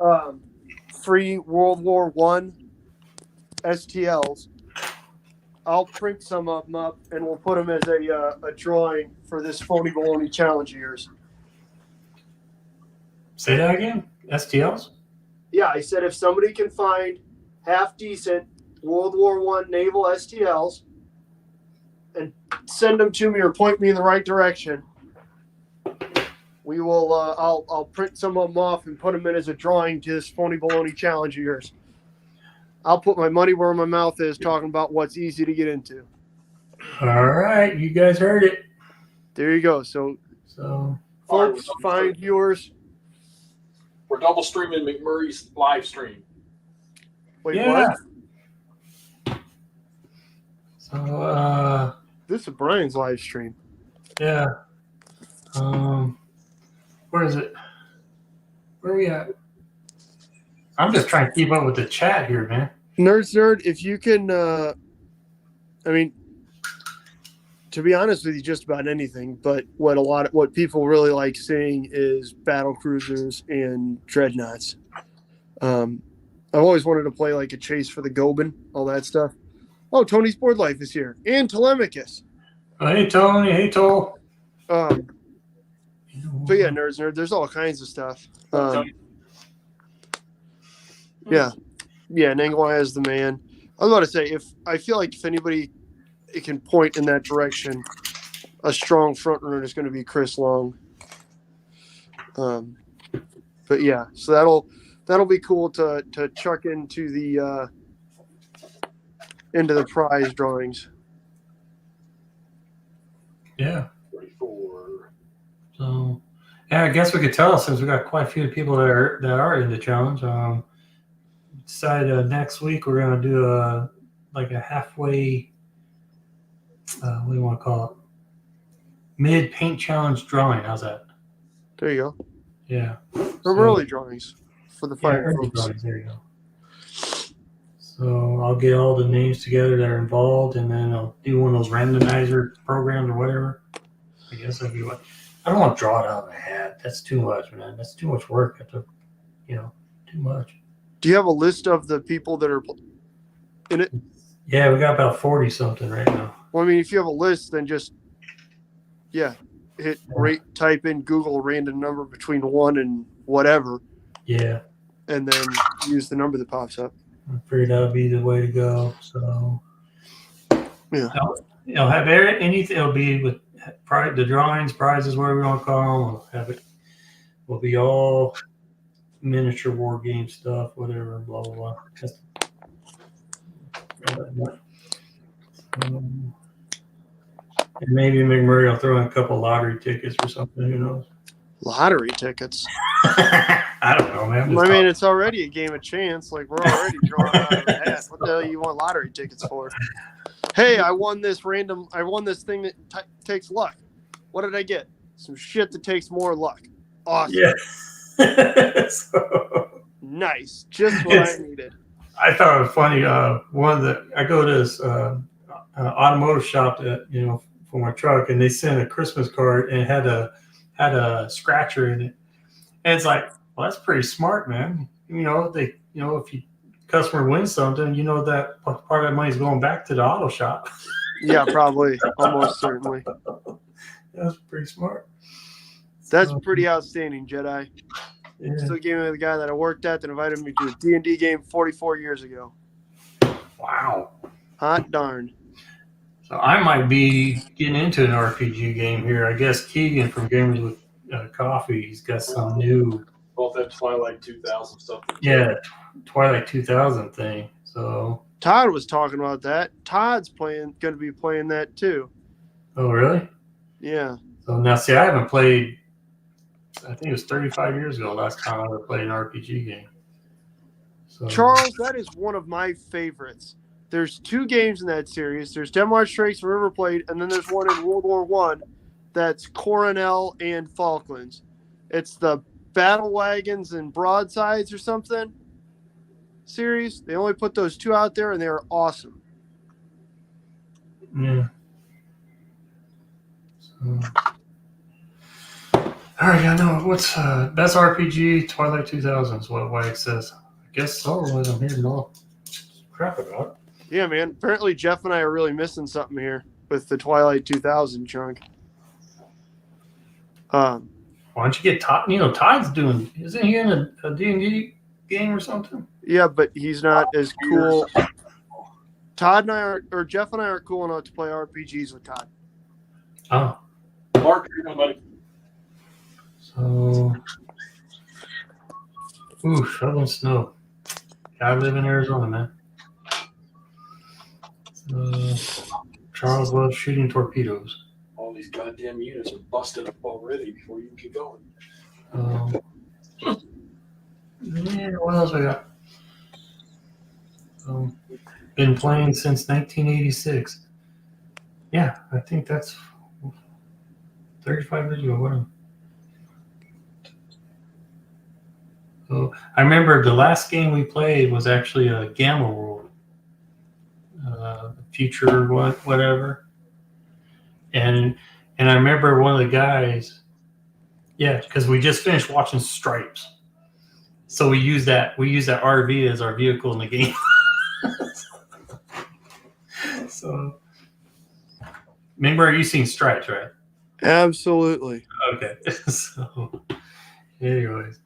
um, free World War One STLs. I'll print some of them up, and we'll put them as a drawing for this phony baloney challenge of yours. Say that again? STLs? Yeah, I said if somebody can find half decent World War One naval STLs and send them to me or point me in the right direction, we will. I'll print some of them off and put them in as a drawing to this phony baloney challenge of yours. I'll put my money where my mouth is, talking about what's easy to get into. All right, you guys heard it. There you go. So folks, find yours. We're double streaming McMurray's live stream. Wait, yeah. what? So this is Brian's live stream. Yeah. Where is it? Where are we at? I'm just trying to keep up with the chat here, man. Nerd, if you can, I mean, to be honest with you, just about anything. But what people really like seeing is battle cruisers and dreadnoughts. I've always wanted to play like a chase for the Goban, all that stuff. Oh, Tony's Board Life is here, and Telemachus. Hey, Tony. Hey, Tol. But yeah, nerd, there's all kinds of stuff. Yeah, Nangwai is the man. I was about to say, I feel like if anybody it can point in that direction, a strong front runner is going to be Chris Long. But yeah, so that'll be cool to chuck into the prize drawings. Yeah. 34. So, yeah, I guess we could tell since we got quite a few people that are in the challenge. Decided next week we're gonna do a halfway. What do you want to call it? Mid paint challenge drawing. How's that? There you go. Yeah. From early drawings for the fire folks. Drawings, there you go. So I'll get all the names together that are involved, and then I'll do one of those randomizer programs or whatever. I guess that'll be what. I don't want to draw it out of a hat. That's too much, man. That's too much work. Too much. Do you have a list of the people that are in it? Yeah, we got about 40 something right now. Well, I mean, if you have a list, then just type in Google random number between 1 and whatever. Yeah. And then use the number that pops up. I figured that would be the way to go. So yeah, I'll have anything. It'll be with the drawings, prizes, whatever we want to call them. We'll have it. Will be all miniature war game stuff, whatever, blah blah blah. And maybe McMurray will throw in a couple lottery tickets or something. Who knows? Lottery tickets? I don't know, man. I mean, it's already a game of chance. Like, we're already drawing out of the hat. What the hell you want lottery tickets for? Hey, I won this thing that takes luck. What did I get? Some shit that takes more luck. Awesome. Yeah. Nice. Just what I needed. I thought it was funny. I go to this automotive shop that, for my truck, and they sent a Christmas card and it had a scratcher in it. And it's like, well, that's pretty smart, man. If you customer wins something, that part of that money is going back to the auto shop. Yeah, probably. Almost certainly. That's pretty smart. That's pretty outstanding, Jedi. Yeah. Still gave me the guy that I worked at that invited me to a D&D game 44 years ago. Wow. Hot darn. So I might be getting into an RPG game here. I guess Keegan from Gamers with Coffee, he's got some new. Both that Twilight 2000 stuff. Yeah, Twilight 2000 thing. So Todd was talking about that. Todd's going to be playing that too. Oh, really? Yeah. So now, see, I haven't played. I think it was 35 years ago last time I ever played an RPG game. So, Charles, that is one of my favorites. There's 2 games in that series. There's Denmark Straits and River Plate, and then there's one in World War One that's Coronel and Falklands. It's the Battle Wagons and Broadsides or something series. They only put those 2 out there, and they are awesome. Yeah. So, All right, I know. What's best RPG Twilight 2000 is what White says. I guess so. What I'm hearing all crap about. Yeah, man. Apparently, Jeff and I are really missing something here with the Twilight 2000 chunk. Why don't you get Todd? You know, Todd's doing. Isn't he in a D&D game or something? Yeah, but he's not as cool. Todd and I are, or Jeff and I aren't cool enough to play RPGs with Todd. Oh, Mark, you're buddy. so. Ooh, shoveling snow. I live in Arizona, man. Charles loves shooting torpedoes. All these goddamn units are busted up already before you get going. Yeah, what else I got? Been playing since 1986. Yeah, I think that's 35 years ago. What? So I remember the last game we played was actually a Gamma World, future whatever. And I remember one of the guys, yeah, because we just finished watching Stripes, so we use that RV as our vehicle in the game. So, remember you seen Stripes, right? Absolutely. Okay. So, anyways,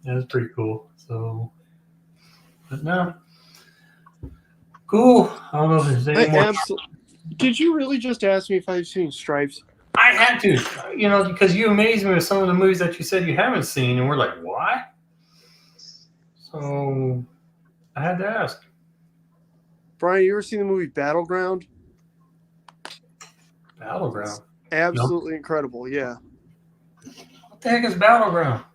that was pretty cool. So, but no, cool. I don't know if there's any more. Did you really just ask me if I've seen Stripes? I had to, you know, because you amaze me with some of the movies that you said you haven't seen, and we're like, what? So, I had to ask. Brian, you ever seen the movie Battleground? Battleground. Absolutely incredible, yeah. What the heck is Battleground?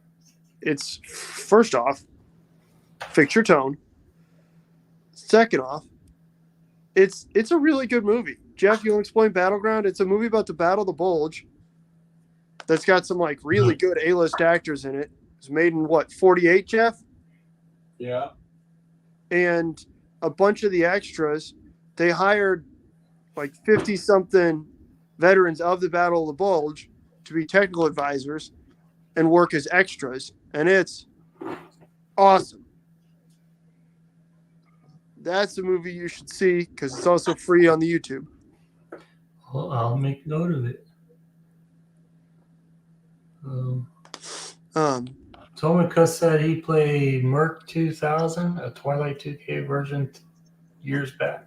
It's, first off, fix your tone. Second off, it's a really good movie. Jeff, you want to explain Battleground? It's a movie about the Battle of the Bulge that's got some like really good A-list actors in it. It's made in what, 48, Jeff? Yeah. And a bunch of the extras, they hired like 50-something veterans of the Battle of the Bulge to be technical advisors and work as extras. And it's awesome. That's a movie you should see because it's also free on the YouTube. Well, I'll make note of it. Tomica said he played Merc 2000, a Twilight 2K version years back.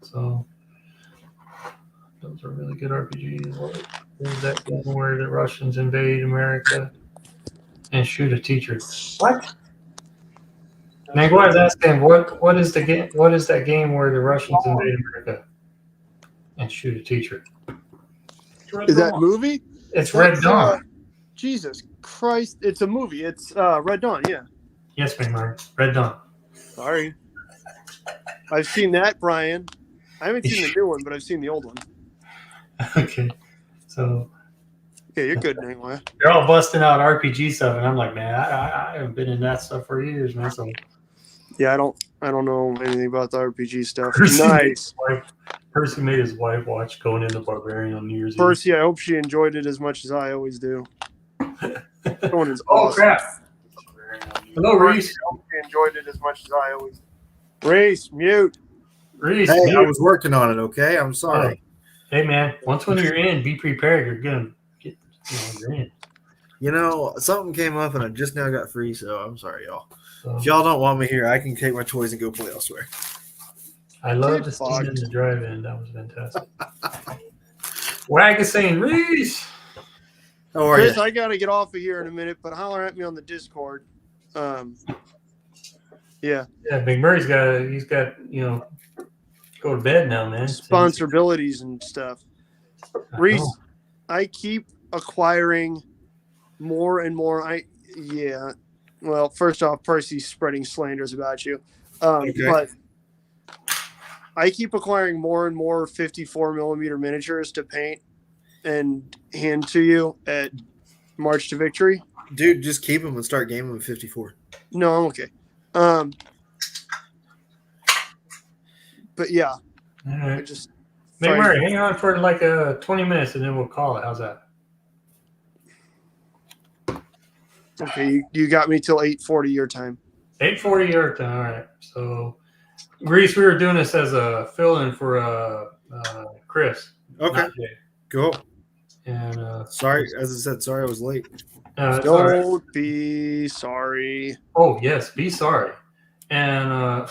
So those are really good RPGs. There's that game where the Russians invade America and shoot a teacher. What? Nagua's asking, what is the game? What is that game where the Russians invade America and shoot a teacher? Is that movie? It's Red Dawn. Jesus Christ. It's a movie. It's Red Dawn, yeah. Yes, ma'am. Red Dawn. Sorry. I've seen that, Brian. I haven't seen the new one, but I've seen the old one. Okay. So. Yeah, you're good anyway. They're all busting out RPG stuff, and I'm like, man, I haven't been in that stuff for years, man. So. Yeah, I don't know anything about the RPG stuff. Percy Nice. Percy made his wife watch Going into Barbarian on New Year's Eve. Percy, I hope she enjoyed it as much as I always do. Going is Oh, awesome. crap. Hello, Reese. I hope she enjoyed it as much as I always do. Reese, mute. Reese, Hey, mute. I was working on it, okay? I'm sorry. Hey, man, once when you're in, be prepared. You're going to get, you're in. You know, something came up and I just now got free, so I'm sorry, y'all. So, If y'all don't want me here, I can take my toys and go play elsewhere. I love Get the scene fucked. in the drive-in. That was fantastic. Wag is saying, Reese. How are Chris, you? I got to get off of here in a minute, but holler at me on the Discord. Yeah. Yeah, McMurray's he's got, go to bed now, man. Sponsorabilities and stuff. I Reese, know. I keep acquiring more and more. Well, first off, Percy's spreading slanders about you. Okay. But I keep acquiring more and more 54 millimeter miniatures to paint and hand to you at March to Victory. Dude, just keep them and start gaming with 54. No, I'm okay. But yeah, All I right. just McMurray, hang on for like 20 minutes and then we'll call it. How's that? Okay, you got me till 8:40 your time. 8:40 your time. All right. So, Reese, we were doing this as a fill-in for Chris. Okay, not Jay. cool. And Sorry, as I said, sorry I was late. it's all right. Don't be sorry. Oh yes, be sorry. And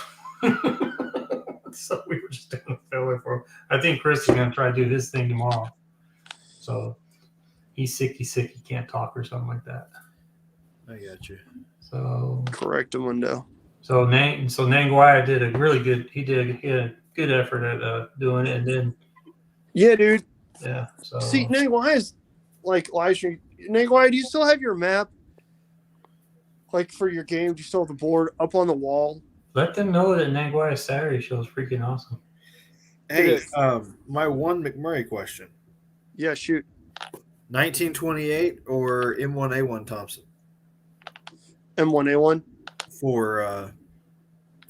so we were just doing a fill-in for him. I think Chris is gonna try to do his thing tomorrow. So he's sick. He can't talk or something like that. I got you. So Correctamundo. So Nangwai did a really good. He had a good effort at doing it, and then Yeah, dude. yeah. So See, Nangwai is like live stream. Nangwai, do you still have your map? Like for your game, do you still have the board up on the wall? let them know that Nangwai Saturday show is freaking awesome. Hey, is. my one McMurray question: Yeah, shoot. 1928 or M1A1 Thompson M1A1. for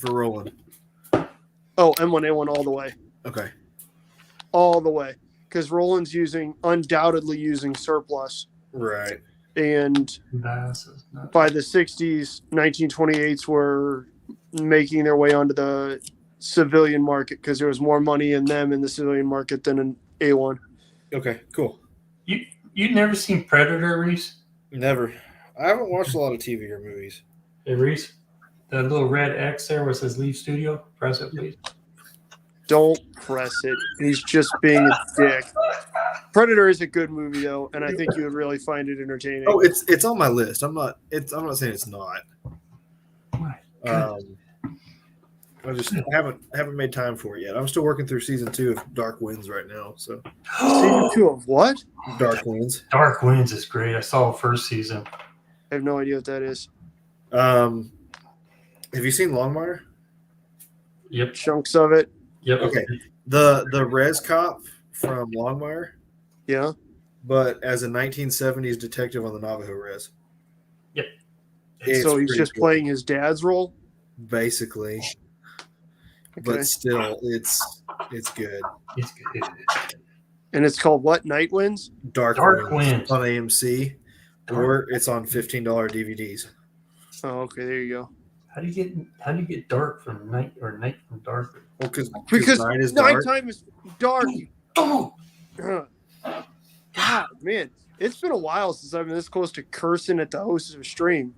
Roland? Oh, M1A1 all the way. Okay. All the way. Because Roland's undoubtedly using surplus. Right. And Bass is not- by the 60s, 1928s were making their way onto the civilian market because there was more money in them in the civilian market than in A1. Okay. Cool. You never seen Predator, Reese? Never. I haven't watched a lot of TV or movies. Hey, Reese, that little red X there where it says Leave Studio. Press it, please. Don't press it. He's just being a dick. Predator is a good movie though, and I think you would really find it entertaining. Oh, it's on my list. I'm not saying it's not. My I just haven't made time for it yet. I'm still working through season 2 of Dark Winds right now. So Season 2 of what? Dark Winds. Dark Winds is great. I saw the first season. I have no idea what that is. Have you seen Longmire? Yep. Chunks of it. Yep. Okay. The res cop from Longmire, Yeah. but as a 1970s detective on the Navajo res. It's So he's pretty just cool. playing his dad's role. Basically, Okay. but still, it's good. It's good. And it's called what? Night Winds? Dark Winds. Winds on AMC, or it's on $15 DVDs. Oh, okay. There you go. How do you get dark from night or night from dark? Well, Because night is dark. nighttime is dark. Oh, God, man. It's been a while since I've been this close to cursing at the host of a stream.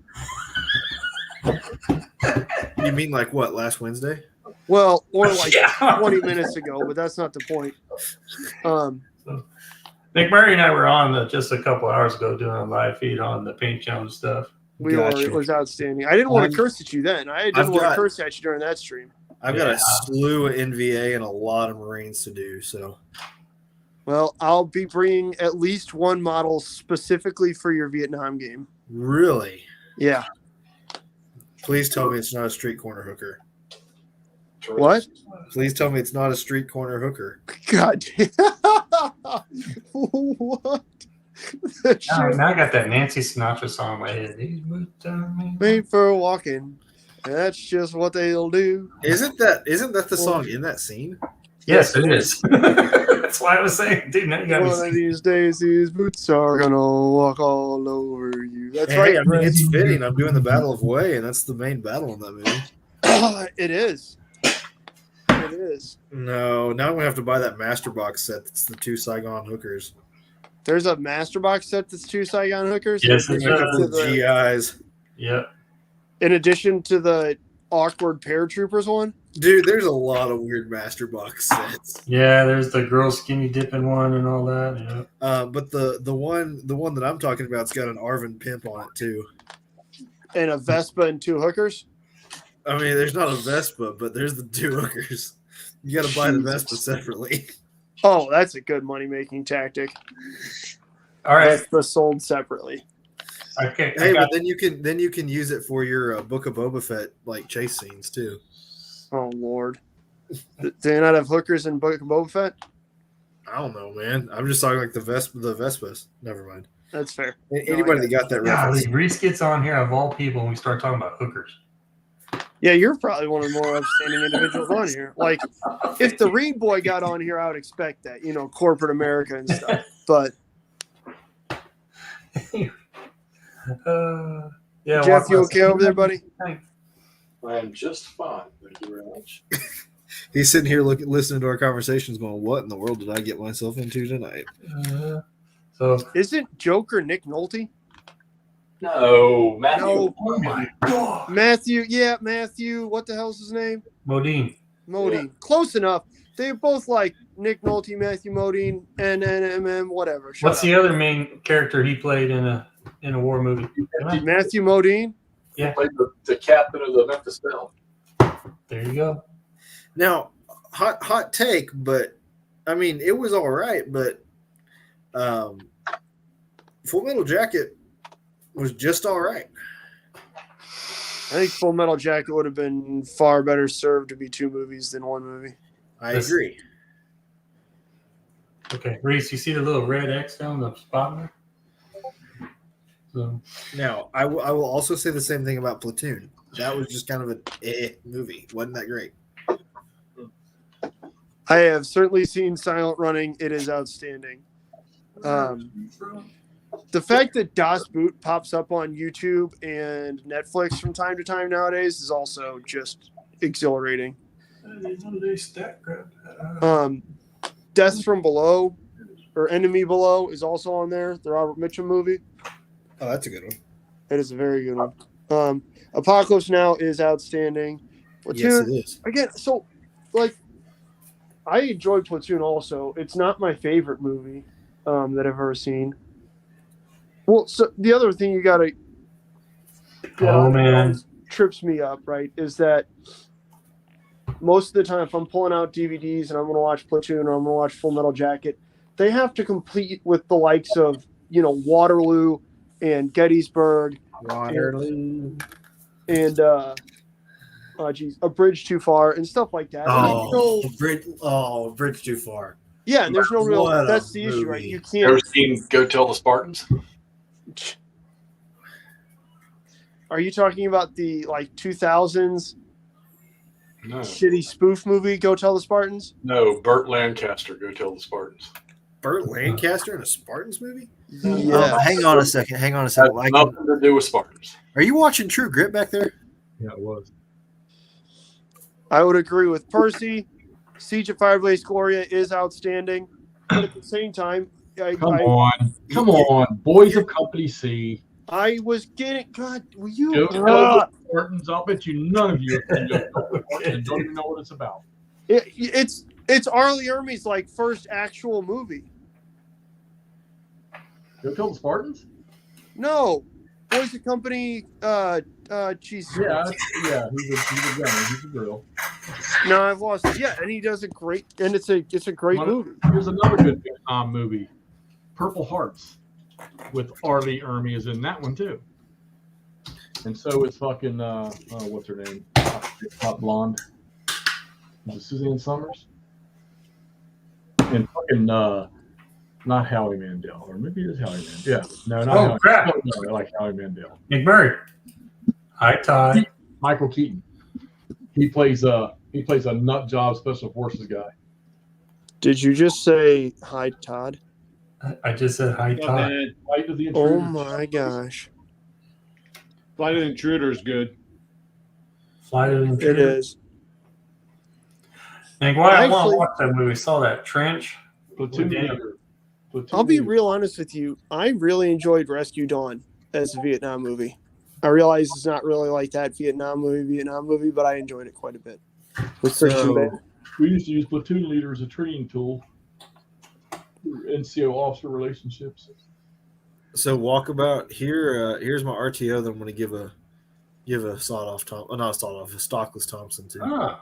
You mean like what? Last Wednesday? Well, or like Yeah. 20 minutes ago, but that's not the point. McMurray and I were on just a couple hours ago doing a live feed on the Paint Challenge stuff. We Gotcha. were. It was outstanding. I didn't want I'm- to curse at you then. I I've didn't want to got- curse at you during that stream. I've got Yeah. a slew of NVA and a lot of Marines to do. So Well, I'll be bringing at least one model specifically for your Vietnam game. really, Yeah. please tell me it's not a street corner hooker. What? Please tell me it's not a street corner hooker. God. What? That Now, shit now I got that Nancy Sinatra song in my head. These boots on me. made for walking. And that's just what they'll do. Isn't that the song in that scene? Yes, it is. That's why I was saying, dude. Now you got One of me. these days, these boots are gonna walk all over you. That's Hey, right. I mean, it's fitting. I'm doing the Battle of Way, and that's the main battle in that movie. It is. It is. No, now I'm gonna have to buy that master box set. That's the 2 Saigon hookers. There's a master box set that's 2 Saigon hookers. Yes, in it's addition Pick up to the GIs. Yep. in addition to the awkward paratroopers one. Dude, there's a lot of weird master box sets. Yeah, there's the girl skinny dipping one and all that. Yeah. But the one that I'm talking about's got an Arvin pimp on it too. And a Vespa and 2 hookers. I mean, there's not a Vespa, but there's the 2 hookers. You got to buy the Vespa separately. Oh, that's a good money making tactic. All right. Vespa sold separately. Okay. Hey, but then you can use it for your Book of Boba Fett like chase scenes too. Oh Lord. Do they not have hookers in Book of Boba Fett? I don't know, man. I'm just talking like the Vespas. Never mind. That's fair. Anybody that got that reference. Golly, Reese gets on here of all people and we start talking about hookers. Yeah, you're probably one of the more outstanding individuals on here. Like, if the Reed boy got on here, I would expect that, corporate America and stuff. But Yeah, Jeff, walk you by- okay over there, buddy? Thanks. I am just fine. Thank you very much. He's sitting here listening to our conversations, going, "What in the world did I get myself into tonight?" So, Isn't Joker Nick Nolte? No, Matthew. No. oh my god, Matthew. Yeah, Matthew. What the hell's his name? Modine. Modine. Close enough. They're both like Nick Nolte, Matthew Modine, NNMM, whatever. Shut What's up. the other main character he played in a war movie? Matthew Modine? He played the captain of the Memphis Belle. There you go. Now, hot take, but I mean, it was all right, but Full Metal Jacket was just all right. I think Full Metal Jacket would have been far better served to be two movies than one movie. I agree. Okay, Reese, you see the little red X down the spot there? So, Now, I will also say the same thing about Platoon. That was just kind of a movie. Wasn't that great? I have certainly seen Silent Running. It is outstanding. The fact that Das Boot pops up on YouTube and Netflix from time to time nowadays is also just exhilarating. Death from Below or Enemy Below is also on there. The Robert Mitchum movie. Oh, that's a good one. It is a very good one. Apocalypse Now is outstanding. Platoon, Yes, it is. again, so like I enjoyed Platoon also. It's not my favorite movie that I've ever seen. Well, so the other thing you gotta Oh, man. always trips me up, right, is that most of the time if I'm pulling out DVDs and I'm gonna watch Platoon or I'm gonna watch Full Metal Jacket, they have to compete with the likes of, Waterloo and Gettysburg Waterloo. and A Bridge Too Far and stuff like that. Bridge Too Far. Yeah, and there's no real. What a That's the issue, right? movie. You Ever can't. seen Go Tell the Spartans? Are you talking about the 2000s No. shitty spoof movie? Go Tell the Spartans. No, Burt Lancaster, Go Tell the Spartans. Burt Lancaster in a Spartans movie? Yeah. Hang on a second. Has nothing to do with Spartans. Are you watching True Grit back there? Yeah, it was. I would agree with Percy. Siege of Fireblaze Gloria is outstanding, but at the same time, Come on, Boys of Company C. I was getting. God, will you? Go Tell the Spartans. I'll bet you none of you don't even know what it's about. It's Arlie Ermey's first actual movie. Go Tell the Spartans? No, Boys of Company. Jeez. Yeah, he's a gunner. He's a drill. No, I've lost it. Yeah, and he does a great, and it's a great movie. Here's another good Vietnam movie, Purple Hearts, with Arlie Ermey is in that one too. And so is fucking what's her name? Hot blonde. Is it Suzanne Summers? And fucking not Howie Mandel, or maybe it is Howie Mandel. Yeah, no, not Howie. Crap. No, I like Howie Mandel. McMurray. Hi, Todd. Michael Keaton. He plays a nut job special forces guy. Did you just say hi, Todd? I just said hi, Todd. Flight of the Oh Intruder. my gosh, Flight of the Intruder is good. Flight of the it Intruder. is. Like, why I want Actually- to watch that movie? Saw that Trench. Platoon With leader. Platoon I'll be leader. real honest with you. I really enjoyed Rescue Dawn as a Vietnam movie. I realize it's not really like that Vietnam movie, but I enjoyed it quite a bit. With Christian Bale. We used to use platoon leader as a training tool for NCO officer relationships. So walkabout here. Here's my RTO that I'm going to give a sawed-off not a sawed-off, a stockless Thompson to. Ah.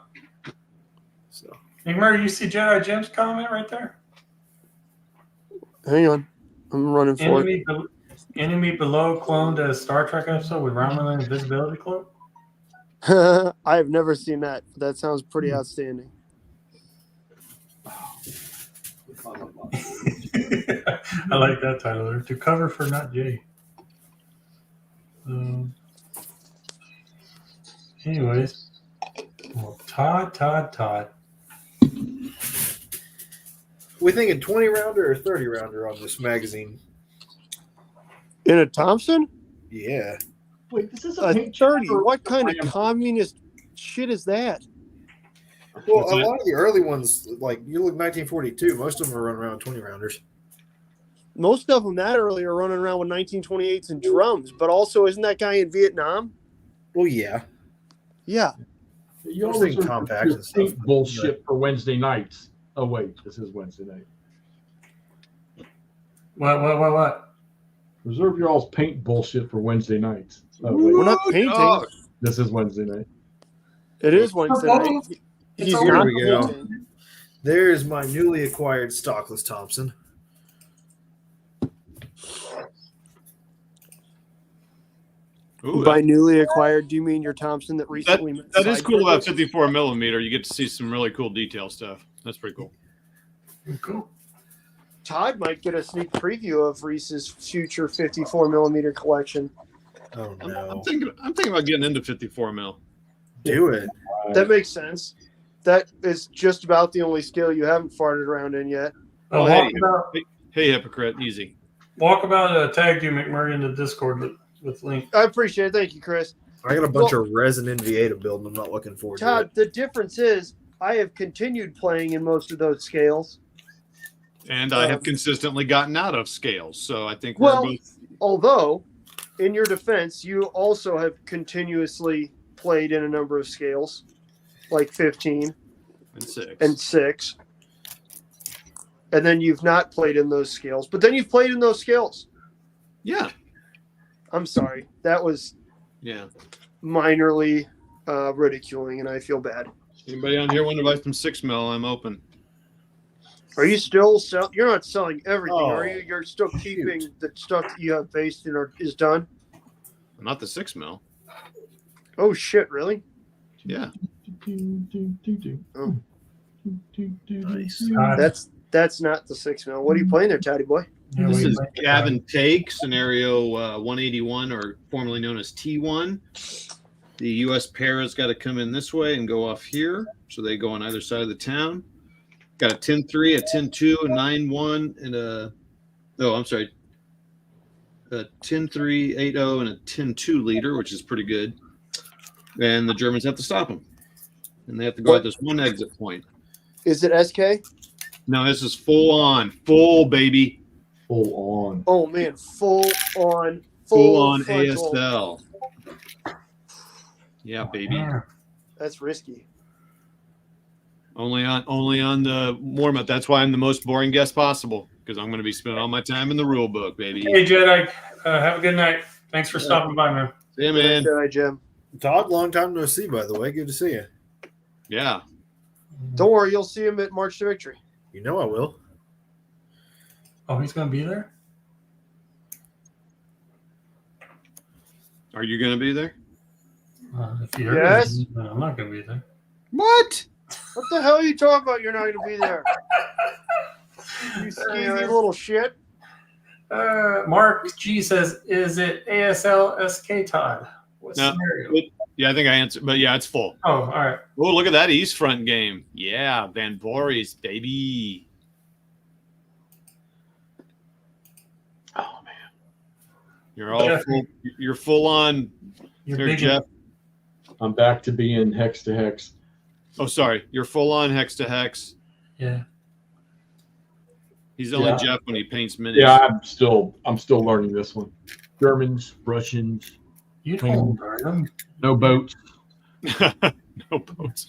So McMurray, you see Jedi Jim's comment right there? Hang on, I'm running for it. Enemy Below cloned a Star Trek episode with Romulan invisibility cloak. I have never seen that. But that sounds pretty outstanding. I like that title there. To cover for not Jay. Anyways, well, Todd. we thinking 20 rounder or 30 rounder on this magazine? In a Thompson? Yeah. Wait, this is A paint 30. chip or What kind of RAM? communist shit is that? Well, What's a that? lot of the early ones, like you look 1942, most of them are running around 20 rounders. Most of them that early are running around with 1928s and drums, but also isn't that guy in Vietnam? Well, yeah. Yeah. You I'm always saying reserve compacts your and stuff, paint but- bullshit for Wednesday nights. Oh wait, this is Wednesday night. What? Reserve your all's paint bullshit for Wednesday nights. Oh We're wait, not painting. dog. this is Wednesday night. It is Wednesday night. He's over. not Here we go. painting. There's my newly acquired stockless Thompson. Ooh, By newly acquired, do you mean your Thompson that recently met that is side cool about purchase? 54 millimeter. You get to see some really cool detail stuff. That's pretty cool. Cool. Todd might get a sneak preview of Reese's future 54 millimeter collection. Oh I'm no. thinking about getting into 54 mil. Do it. That makes sense. That is just about the only scale you haven't farted around in yet. Oh, hey. Walkabout, Hey, hypocrite, easy. tagged you, McMurray, in the Discord with Link. I appreciate it. Thank you, Chris. I got a bunch of resin NVA to build, and I'm not looking forward to Todd, it. the difference is I have continued playing in most of those scales. And I have Um, consistently gotten out of scales, so I think we're Well, both. although, in your defense, you also have continuously played in a number of scales, like 15 And 6. and 6. And then you've not played in those scales, but then you've played in those scales. Yeah, I'm sorry. That was yeah. minorly ridiculing, and I feel bad. Anybody on here want to buy some 6 mil? I'm open. Are you still selling? You're not selling everything, are Oh, you? You're still shoot. keeping the stuff that you have based in or is done? Not the 6 mil. Oh, shit, really? Yeah. Oh. Nice. That's not the 6 mil. What are you playing there, Toddy boy? Yeah, This we is like that. Gavin Take, scenario 181, or formerly known as T1. The U.S. para's got to come in this way and go off here, so they go on either side of the town. Got a 10-3, a 10-2, a 9-1, and a a 10-3, 8-0, and a 10-2 leader, which is pretty good. And the Germans have to stop them, and they have to go at this one exit point. Is it SK? Now this is full baby, Full on. Oh, man. Full on full-on frontal. ASL. Yeah, baby. Yeah. That's risky. Only on the warm-up. That's why I'm the most boring guest possible, because I'm going to be spending all my time in the rule book, baby. Hey, Jedi, have a good night. Thanks for stopping by, man. See ya, man. Jedi Jim. Todd, long time no see, by the way. Good to see you. Yeah. Don't worry, you'll see him at March to Victory. You know I will. Oh, he's going to be there? Are you going to be there? If you Yes. I'm not going to be there. What? What the hell are you talking about? You're not going to be there. You skeezy little shit. Mark G says, is it ASL SK Todd? What No. scenario? Yeah, I think I answered, but yeah, it's full. Oh, all right. Oh, look at that East Front game. Yeah, Van Voorhees, baby. Oh man, you're all Jeff. full. You're full on. You're Here, big Jeff. I'm back to being hex to hex. Oh, sorry. You're full on hex to hex. Yeah. He's only Yeah. Jeff when he paints minis. Yeah, I'm still learning this one. Germans, Russians, You don't burn them. no boats. No boats.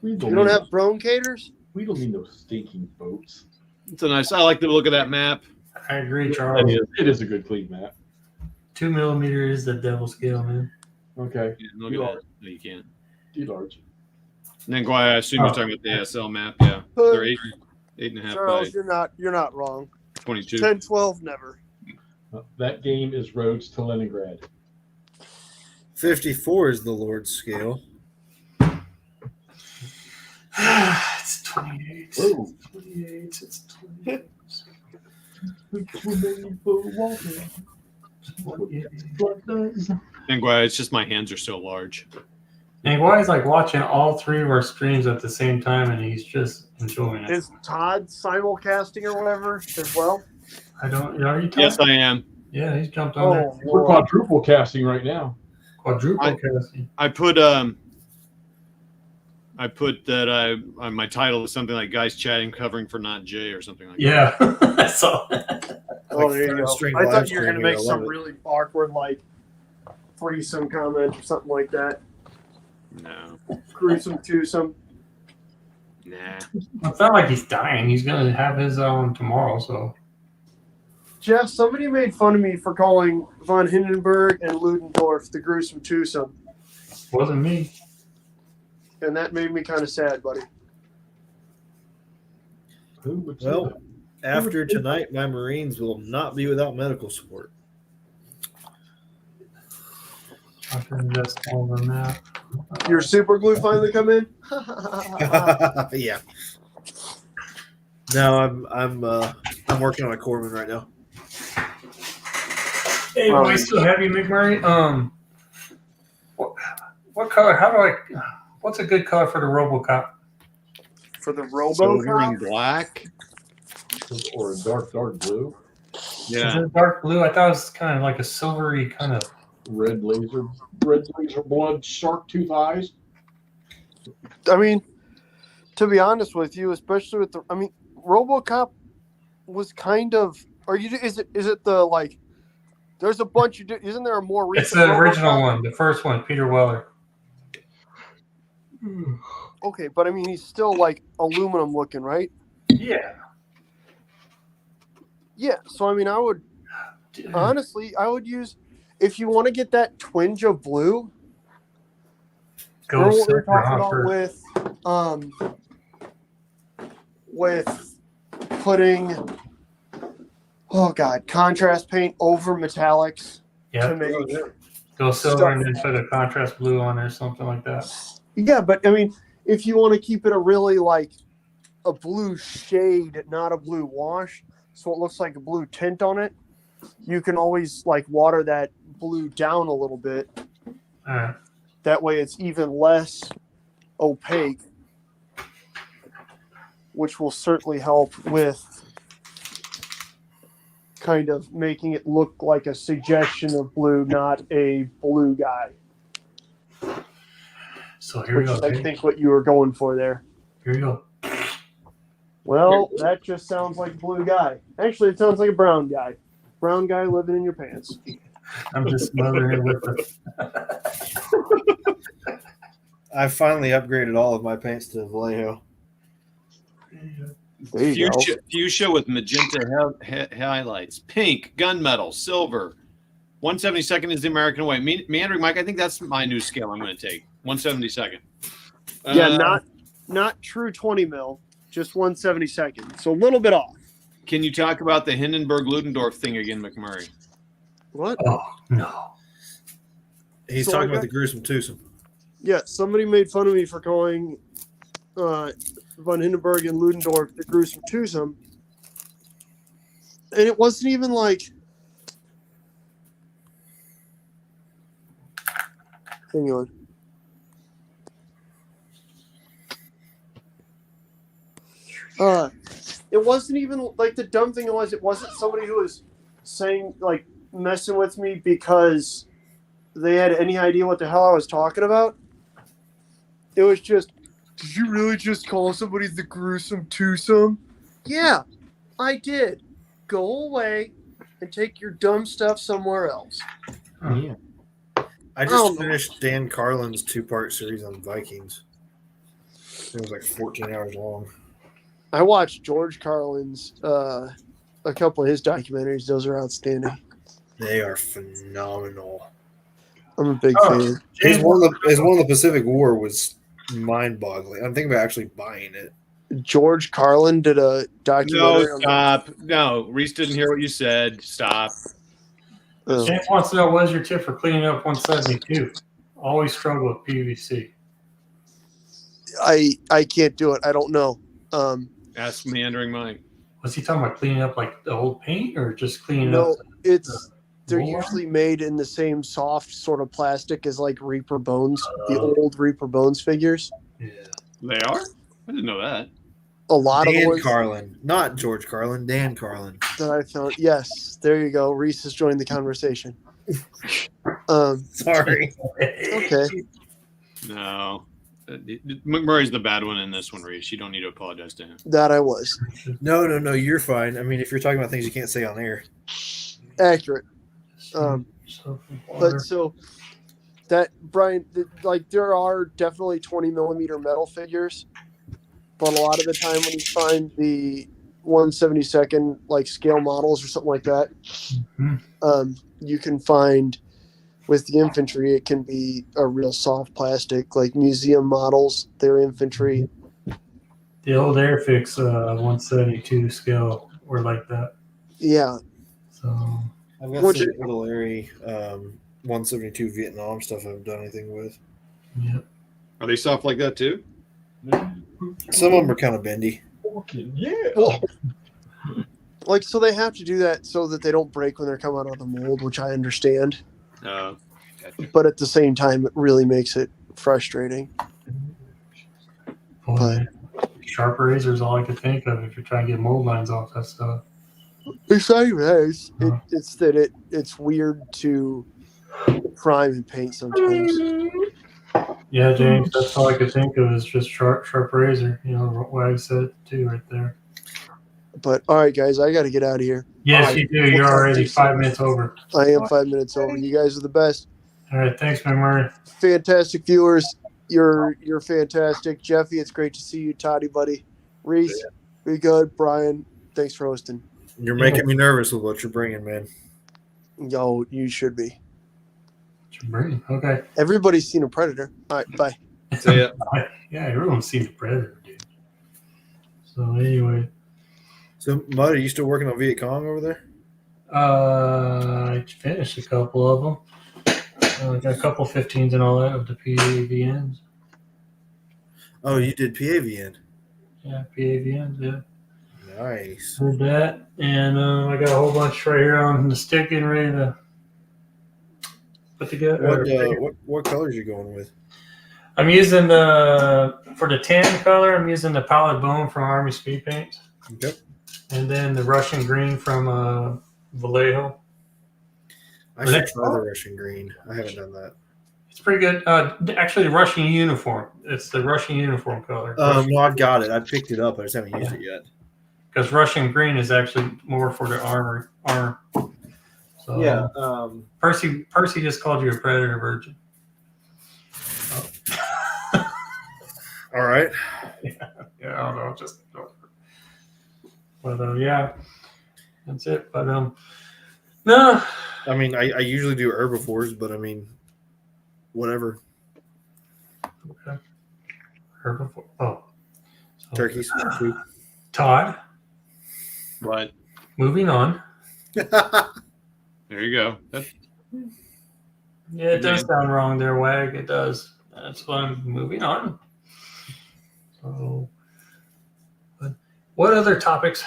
We You don't have broncators? We don't need no stinking boats. It's a nice. I like the look of that map. I agree, Charles. It is a good clean map. 2 millimeter is the devil scale, man. Okay, Yeah, look at that. No, you can't. D large. And then, I assume you're talking about the ASL map. Yeah, they're 8.5 by Charles, you're not wrong. 22. 10-12, never. That game is roads to Leningrad. 54 is the Lord's scale. It's 28. Whoa. 28. It's 28. And it's just my hands are so large. And Guy's like watching all 3 of our streams at the same time, and he's just enjoying it. Is Todd simulcasting or whatever as well? I don't. Are you? Yes, I am. Yeah, he's jumped on there. Oh, We're Lord. quadruple casting right now. Quadruple casting. I put that my title is something like "Guys Chatting Covering for Not Jay" or something like that. Yeah, I saw that. Oh, Like there you third go. string I live thought you were going to streaming, make I some love it. really awkward, like, threesome comment or something like that. No, Gruesome twosome. nah. It's not like he's dying. He's gonna have his tomorrow. So Jeff, somebody made fun of me for calling von Hindenburg and Ludendorff the gruesome twosome, wasn't me. and that made me kind of sad, buddy. Who would say Well, that? after tonight, my Marines will not be without medical support. I think that's all the map. Your super glue finally come in? Yeah. No, I'm working on a Corman right now. Hey, we still have you, McMurray. What color? How do I? What's a good color for the RoboCop? For the Silver and RoboCop? black. Or a dark blue, Is Yeah, it dark blue? I thought it was kind of like a silvery kind of. red laser blood, shark tooth eyes. I mean, to be honest with you, especially with RoboCop was kind of. Is it the like? There's a bunch of. Isn't there a more recent? It's the original RoboCop? one, the first one, Peter Weller. Okay, but I mean, he's still like aluminum looking, right? Yeah. Yeah. So I mean, I would Dude. honestly, I would use if you want to get that twinge of blue. Go Remember what we were silver talking on about first. with putting contrast paint over metallics to Yep. make Go silver stuff. and then put a contrast blue on there, something like that. Yeah, but I mean, if you want to keep it a really like a blue shade, not a blue wash, so it looks like a blue tint on it, you can always like water that blue down a little bit. All right. That way it's even less opaque, which will certainly help with kind of making it look like a suggestion of blue, not a blue guy. So here we Which go. is, I think, what you were going for there. Here we go. Well, that just sounds like a blue guy. Actually, it sounds like a brown guy. Brown guy living in your pants. I'm just smothering it with the. I finally upgraded all of my paints to Vallejo. There you go. fuchsia with magenta highlights, pink, gunmetal, silver. 172nd is the American way. Meandering Mike, I think that's my new scale I'm going to take. 172nd. Yeah, not true 20 mil, just 1/72. So a little bit off. Can you talk about the Hindenburg Ludendorff thing again, McMurray? What? Oh no. He's So talking I about got- the gruesome twosome. Yeah, somebody made fun of me for calling von Hindenburg and Ludendorff the gruesome twosome. And it wasn't even like. Hang on. It wasn't even like the dumb thing was, it wasn't somebody who was saying, like, messing with me because they had any idea what the hell I was talking about. It was just, did you really just call somebody the gruesome twosome? Yeah, I did. Go away and take your dumb stuff somewhere else. Yeah. I Oh, just no. finished Dan Carlin's 2-part series on Vikings. It was like 14 hours long. I watched George Carlin's, a couple of his documentaries. Those are outstanding. They are phenomenal. I'm a big Oh. fan. His one of the Pacific War was mind-boggling. I'm thinking about actually buying it. George Carlin did a documentary. No, stop. No, Reese didn't hear what you said. Stop. Oh. James wants to know what is your tip for cleaning up 172? Always struggle with PVC. I can't do it. I don't know. Ask Meandering Mike. Was he talking about cleaning up like the old paint or just cleaning No, up? they're Bull usually made in the same soft sort of plastic as like Reaper Bones, the old Reaper Bones figures. Yeah. They are? I didn't know that. a lot of the Dan ones Carlin, not George Carlin. Dan Carlin. that I found. Yes, there you go. Reese has joined the conversation. Sorry. Okay. No. McMurray's the bad one in this one, Reese. You don't need to apologize to him. That I was. No, you're fine. I mean, if you're talking about things you can't say on air. Accurate. But so that, Brian, like there are definitely 20 millimeter metal figures, but a lot of the time when you find the 1/72 like scale models or something like that, you can find with the infantry, it can be a real soft plastic, like museum models, they're infantry. The old Airfix 172 scale were like that. Yeah. So I've got Which- some little airy 172 Vietnam stuff I haven't done anything with. yeah. Are they soft like that too? Some of them are kind of bendy. Fucking yeah. Well, like, so they have to do that so that they don't break when they're coming out of the mold, which I understand. Gotcha. But at the same time, it really makes it frustrating. Boy, sharp razor is all I could think of if you're trying to get mold lines off that stuff. It's not even that. It's that it's weird to prime and paint sometimes. Yeah, James, that's all I could think of is just sharp razor. You know what I said too right there. But all right, guys, I got to get out of here. Yes, All right. you do. You're already 5 minutes over. I am 5 minutes over. You guys are the best. All right, thanks, McMurray. Fantastic viewers. You're fantastic. Jeffy, it's great to see you. Toddy, buddy. Reese, be good. Brian, thanks for hosting. You're making me nervous with what you're bringing, man. Yo, you should be. What's your brain? Okay. Everybody's seen a Predator. All right, bye. See ya. Yeah, everyone's seen the Predator, dude. So anyway, So, Mud, are you still working on Viet Cong over there? I finished a couple of them. I got a couple 15s and all that of the PAVNs. Oh, you did PAVN. Yeah, PAVNs, yeah. Nice. Did that, and I got a whole bunch right here on the stick and ready to put together. What colors you going with? I'm using for the tan color, I'm using the Pilot Bone from Army Speed Paints. Okay. And then the Russian Green from Vallejo. I should try the Russian green. I haven't done that. It's pretty good. Actually, the Russian uniform. It's the Russian uniform color. No, I've got it. I picked it up. I just haven't used it yet. Because Russian Green is actually more for the armor. So, Yeah. Percy just called you a Predator virgin. All right. Yeah, I don't know. Just. But yeah, that's it. But no. I mean, I usually do herbivores, but I mean, whatever. Okay. Herbivore. Oh. So, Turkeys. Food. Todd. What? Moving on. There you go. Yeah, it does sound wrong there, Wag. It does. That's why I'm moving on. So, but what other topics?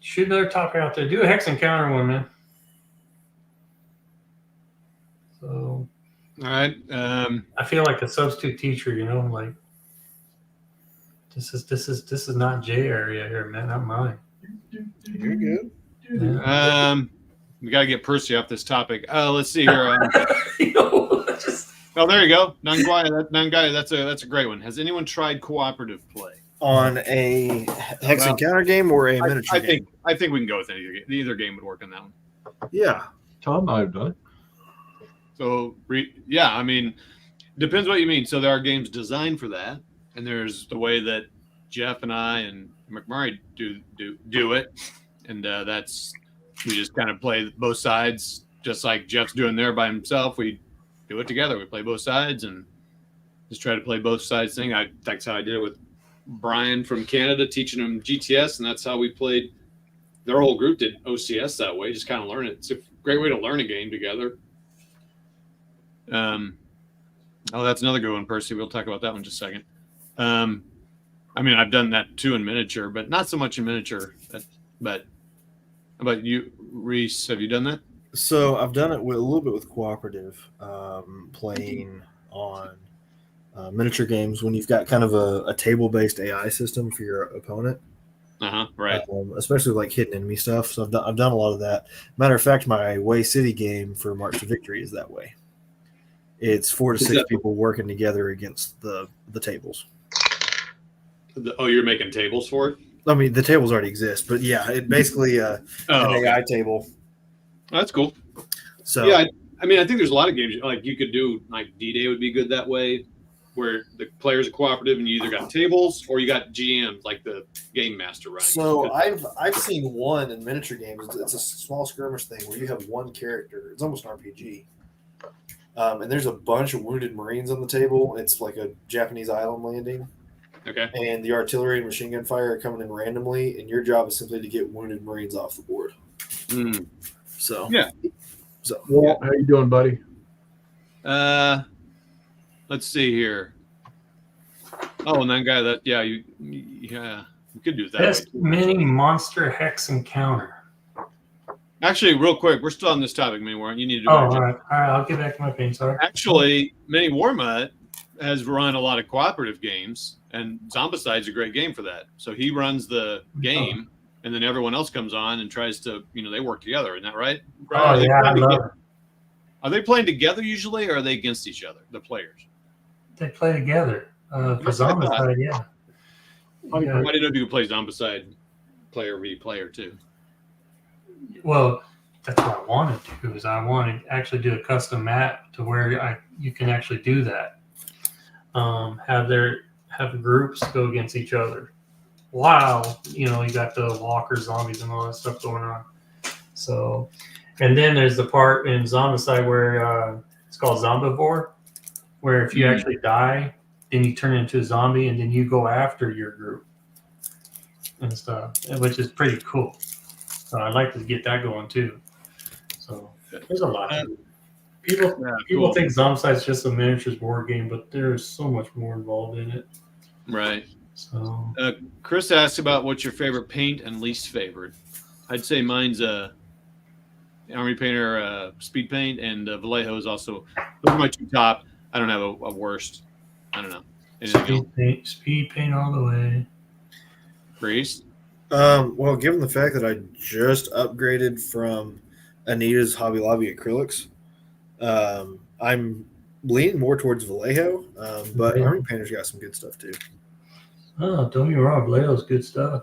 Shoot another topic out there. Do a hex encounter one, man. So, All right. I feel like a substitute teacher. You know, like this is not J area here, man. Not mine. You're good. Yeah. We got to get Percy off this topic. Let's see here. You know, just Oh, there you go. Nangai. That's a great one. Has anyone tried cooperative play? On a hex encounter game or a miniature I game? think we can go with either game would work on that one. Yeah. Tom, I've done. So yeah, I mean, depends what you mean. So there are games designed for that, and there's the way that Jeff and I and McMurray do it, and that's we just kind of play both sides, just like Jeff's doing there by himself. We do it together. We play both sides and just try to play both sides thing. That's how I did it with Brian from Canada, teaching him GTS, and that's how we played. Their whole group did OCS that way, just kind of learn it. It's a great way to learn a game together. That's another good one, Percy. We'll talk about that one in just a second. I mean, I've done that too in miniature, but not so much in miniature. But how about you, Reese? Have you done that? So I've done it with a little bit with cooperative, playing on miniature games when you've got kind of a table-based AI system for your opponent. Right. especially like hidden enemy stuff. So I've done a lot of that. Matter of fact, my Way City game for March to Victory is that way. It's 4 to 6 people working together against the tables. Oh, you're making tables for it? I mean, the tables already exist, but yeah, it basically an AI table. That's cool. So yeah, I mean, I think there's a lot of games like you could do. Like D-Day would be good that way, where the players are cooperative and you either got tables or you got GMs like the game master running. So I've seen one in miniature games. It's a small skirmish thing where you have one character. It's almost an RPG. And there's a bunch of wounded Marines on the table. It's like a Japanese island landing. Okay. And the artillery and machine gun fire are coming in randomly, and your job is simply to get wounded Marines off the board. Mm. So yeah. So Walt, how you doing, buddy? Let's see here. Oh, and that guy we could do it that Best way. mini monster hex encounter. Actually, real quick, we're still on this topic, Mini War. You need to do Oh, better all job. right. I'll get back to my paint. Sorry. Actually, Mini War Mutt has run a lot of cooperative games, and Zombicide's a great game for that. So he runs the game, and then everyone else comes on and tries to, they work together. Isn't that right? Oh, yeah, I love it. Are they playing together usually, or are they against each other, the players? They play together. For That's what I thought. Zombicide, yeah. I didn't know if you could play Zombicide player v player too. Well, that's what I wanted to do. Is I wanted to actually do a custom map to where you can actually do that. Have groups go against each other. Wow, you got the walker zombies and all that stuff going on. So, and then there's the part in Zombicide where it's called Zombivore, where if you actually die, then you turn into a zombie, and then you go after your group and stuff, which is pretty cool. So I'd like to get that going too. So there's a lot. People think Zombicide is just a miniatures board game, but there's so much more involved in it. Right. So Chris asked about what's your favorite paint and least favorite. I'd say mine's Army Painter Speed Paint, and Vallejo is also. Those are my two top. I don't have a worst. I don't know. speed paint all the way. Priest. well, given the fact that I just upgraded from Anita's Hobby Lobby acrylics, I'm leaning more towards Vallejo, but Army Painter's got some good stuff too. Oh, don't get me wrong, Vallejo's good stuff.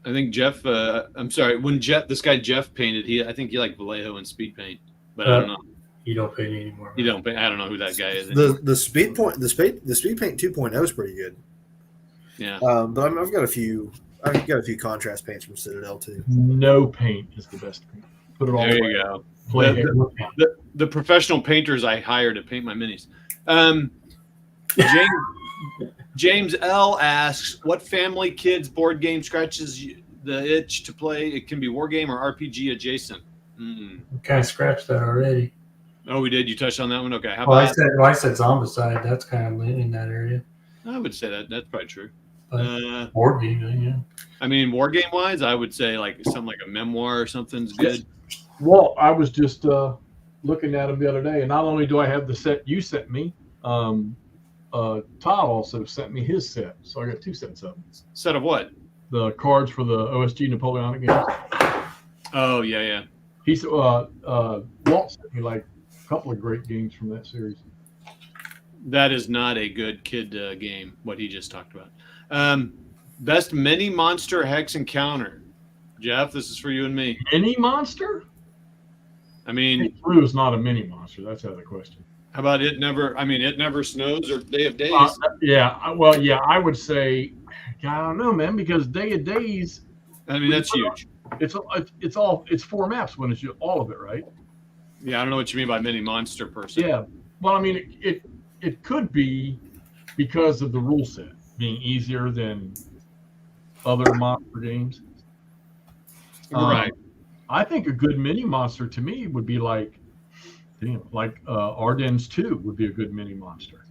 I think Jeff. I'm sorry. When this guy Jeff painted, I think he liked Vallejo and Speed Paint, but I don't know. You don't paint anymore. You don't. I don't know who that guy is. The Speed Paint 2.0 is pretty good. Yeah. But I've got a few contrast paints from Citadel too. No paint is the best paint. Put it all There away. you go. Play here. The professional painters I hire to paint my minis. James L asks, what family kids board game scratches the itch to play? It can be war game or RPG adjacent. We kind of scratched that already. Oh, we did. You touched on that one. Okay. How Well, about? I said Zombicide. That's kind of in that area. I would say that's probably true. But board game, yeah. I mean, war game wise, I would say like something like a memoir or something's good. Well, I was just looking at them the other day, and not only do I have the set you sent me, Todd also sent me his set, so I got two sets of them. Set of what? The cards for the OSG Napoleonic games. Oh yeah. He said, Walt sent me like a couple of great games from that series. That is not a good kid game. What he just talked about. Best mini monster hex encounter. Jeff, this is for you and me. Mini monster? I mean, Blue is not a mini monster. That's out of the question. how about it never? I mean, it never snows or Day of Days. I would say, I don't know, man, because Day of Days. I mean, that's huge. It's 4 maps when it's all of it, right? Yeah, I don't know what you mean by mini monster person. Yeah. Well, I mean, it could be because of the rule set being easier than other monster games. Right. I think a good mini monster to me would be like Ardennes 2 would be a good mini monster.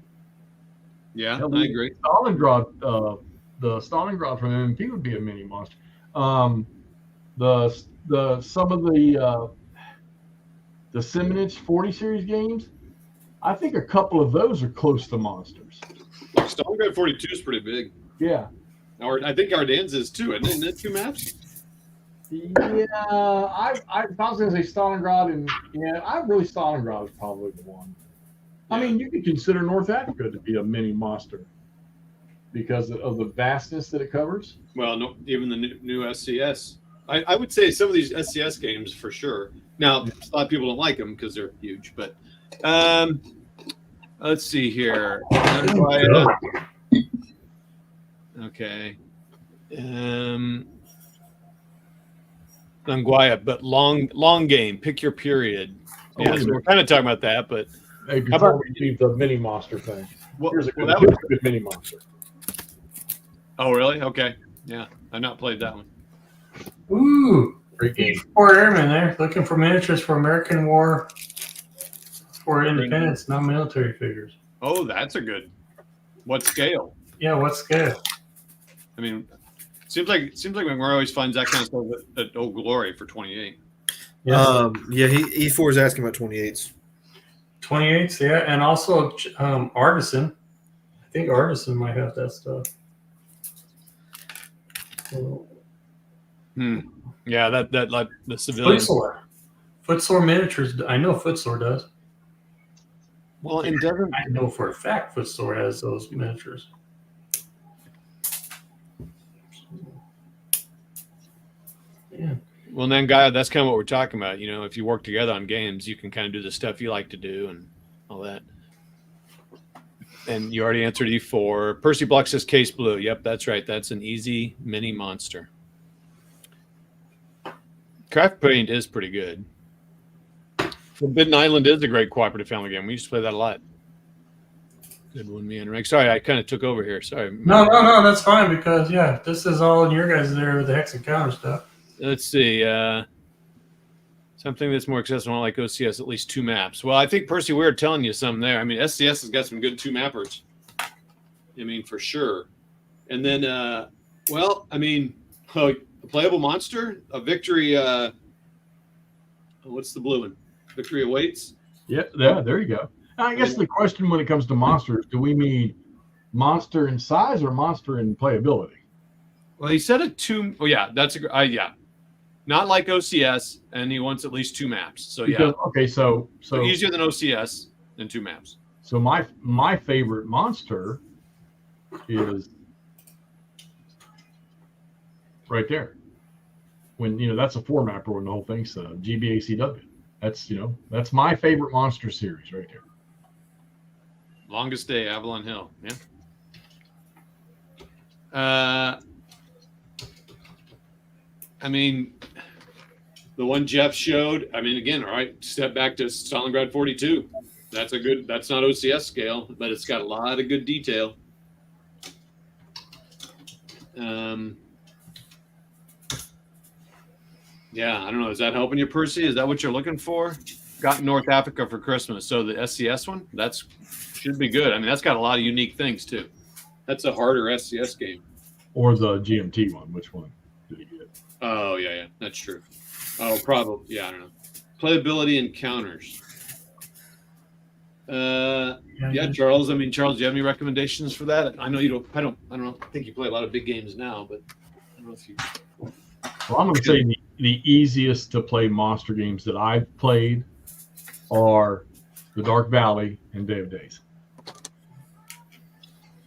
Yeah, I agree. Stalingrad, the Stalingrad from MP would be a mini monster. Some of the Simonage 40 series games, I think a couple of those are close to monsters. Stalingrad 42 is pretty big. Yeah. Or I think Ardennes is too. Isn't it 2 maps? Yeah, I was going to say Stalingrad, and Stalingrad is probably the one. I mean, you could consider North Africa to be a mini monster because of the vastness that it covers. Well, no, even the new SCS. I would say some of these SCS games for sure. Now, a lot of people don't like them because they're huge, but let's see here. Okay. Languaya, but long game. Pick your period. Yeah, so we're kind of talking about that, but Hey, how about the mini monster thing? Here's a good, that here's a good mini monster. Oh, really? Okay. Yeah, I've not played that one. Ooh, Great game. 4 airmen there looking for miniatures for American War for Independence, not military figures. Oh, that's a good. What scale? Yeah, what scale? I mean, seems like McMurray always finds that kind of stuff at Old Glory for 28. Yeah, E4 is asking about 28s. 28s, yeah, and also Artisan. I think Artisan might have that stuff. So, Yeah, that like the civilian. Footsore miniatures. I know Footsore does. Well, and doesn't I know for a fact Footsore has those miniatures. Yeah. well then, Guy, that's kind of what we're talking about. You know, if you work together on games, you can kind of do the stuff you like to do and all that. And you already answered E4. Percy Block says Case Blue. Yep, that's right. That's an easy mini monster. Craft Paint is pretty good. Forbidden Island is a great cooperative family game. We used to play that a lot. Good one, me and Rick. Sorry, I kind of took over here. Sorry. No, that's fine because this is all in your guys there with the hex and counter stuff. Let's see. Something that's more accessible like OCS, at least 2 maps. Well, I think, Percy, we were telling you some there. I mean, SCS has got some good 2-mappers. I mean, for sure. And then, a playable monster, a Victory. What's the blue one? Victory Awaits. Yeah, there you go. I guess the question when it comes to monsters, do we mean monster in size or monster in playability? Well, he said a 2. Oh, yeah, that's a yeah. Not like OCS, and he wants at least 2 maps. So Because, okay, so easier than OCS than 2 maps. So my favorite monster is right there. When that's a 4-mapper when the whole thing's set up. GBACW. That's my favorite monster series right there. Longest Day, Avalon Hill. Yeah. I mean, the one Jeff showed. I mean, again, all right. Step back to Stalingrad 42. That's not OCS scale, but it's got a lot of good detail. Yeah, I don't know. Is that helping you, Percy? Is that what you're looking for? Got North Africa for Christmas. So the SCS one, should be good. I mean, that's got a lot of unique things too. That's a harder SCS game. Or the GMT one. Which one did he get? Oh, yeah. That's true. Oh, probably. Yeah, I don't know. Playability and counters. Yeah, Charles. I mean, Charles, do you have any recommendations for that? I know you don't. I don't think you play a lot of big games now, but I don't know if you. Well, I'm going to say the easiest to play monster games that I've played are the Dark Valley and Day of Days.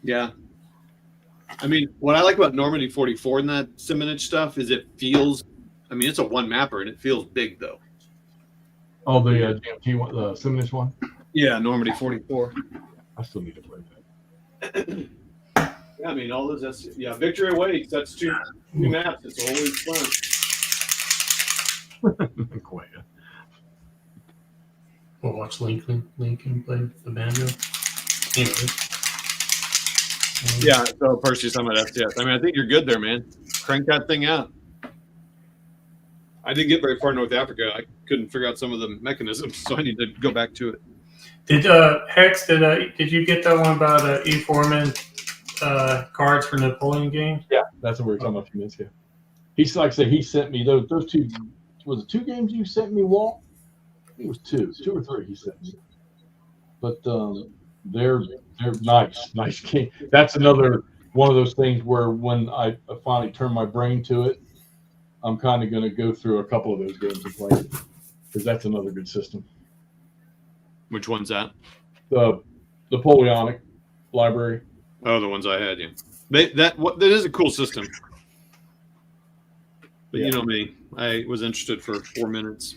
Yeah. I mean, what I like about Normandy 44 and that Simonich stuff is it feels. I mean, it's a 1-mapper and it feels big though. Oh, the GMT one, the Simonich one. Yeah, Normandy 44. I still need to play that. Yeah, I mean, all those. Victory Awaits. That's 2 maps. It's always fun. Quite. We'll watch Lincoln play the banjo. Anyway. Yeah, so Percy's talking about FCS. I mean, I think you're good there, man. Crank that thing out. I didn't get very far in North Africa. I couldn't figure out some of the mechanisms, so I need to go back to it. Did Hex? Did you get that one about E. Foreman cards for Napoleon games? Yeah, that's what we were talking about a few minutes ago. He's like I said, he sent me those 2. Was it 2 games you sent me, Walt? I think it was 2 or 3 he sent me. But they're nice game. That's another one of those things where when I finally turn my brain to it, I'm kind of going to go through a couple of those games and play it, because that's another good system. Which one's that? The Napoleonic library. Oh, the ones I had. Yeah, that is a cool system. But Yeah. you know me, I was interested for 4 minutes.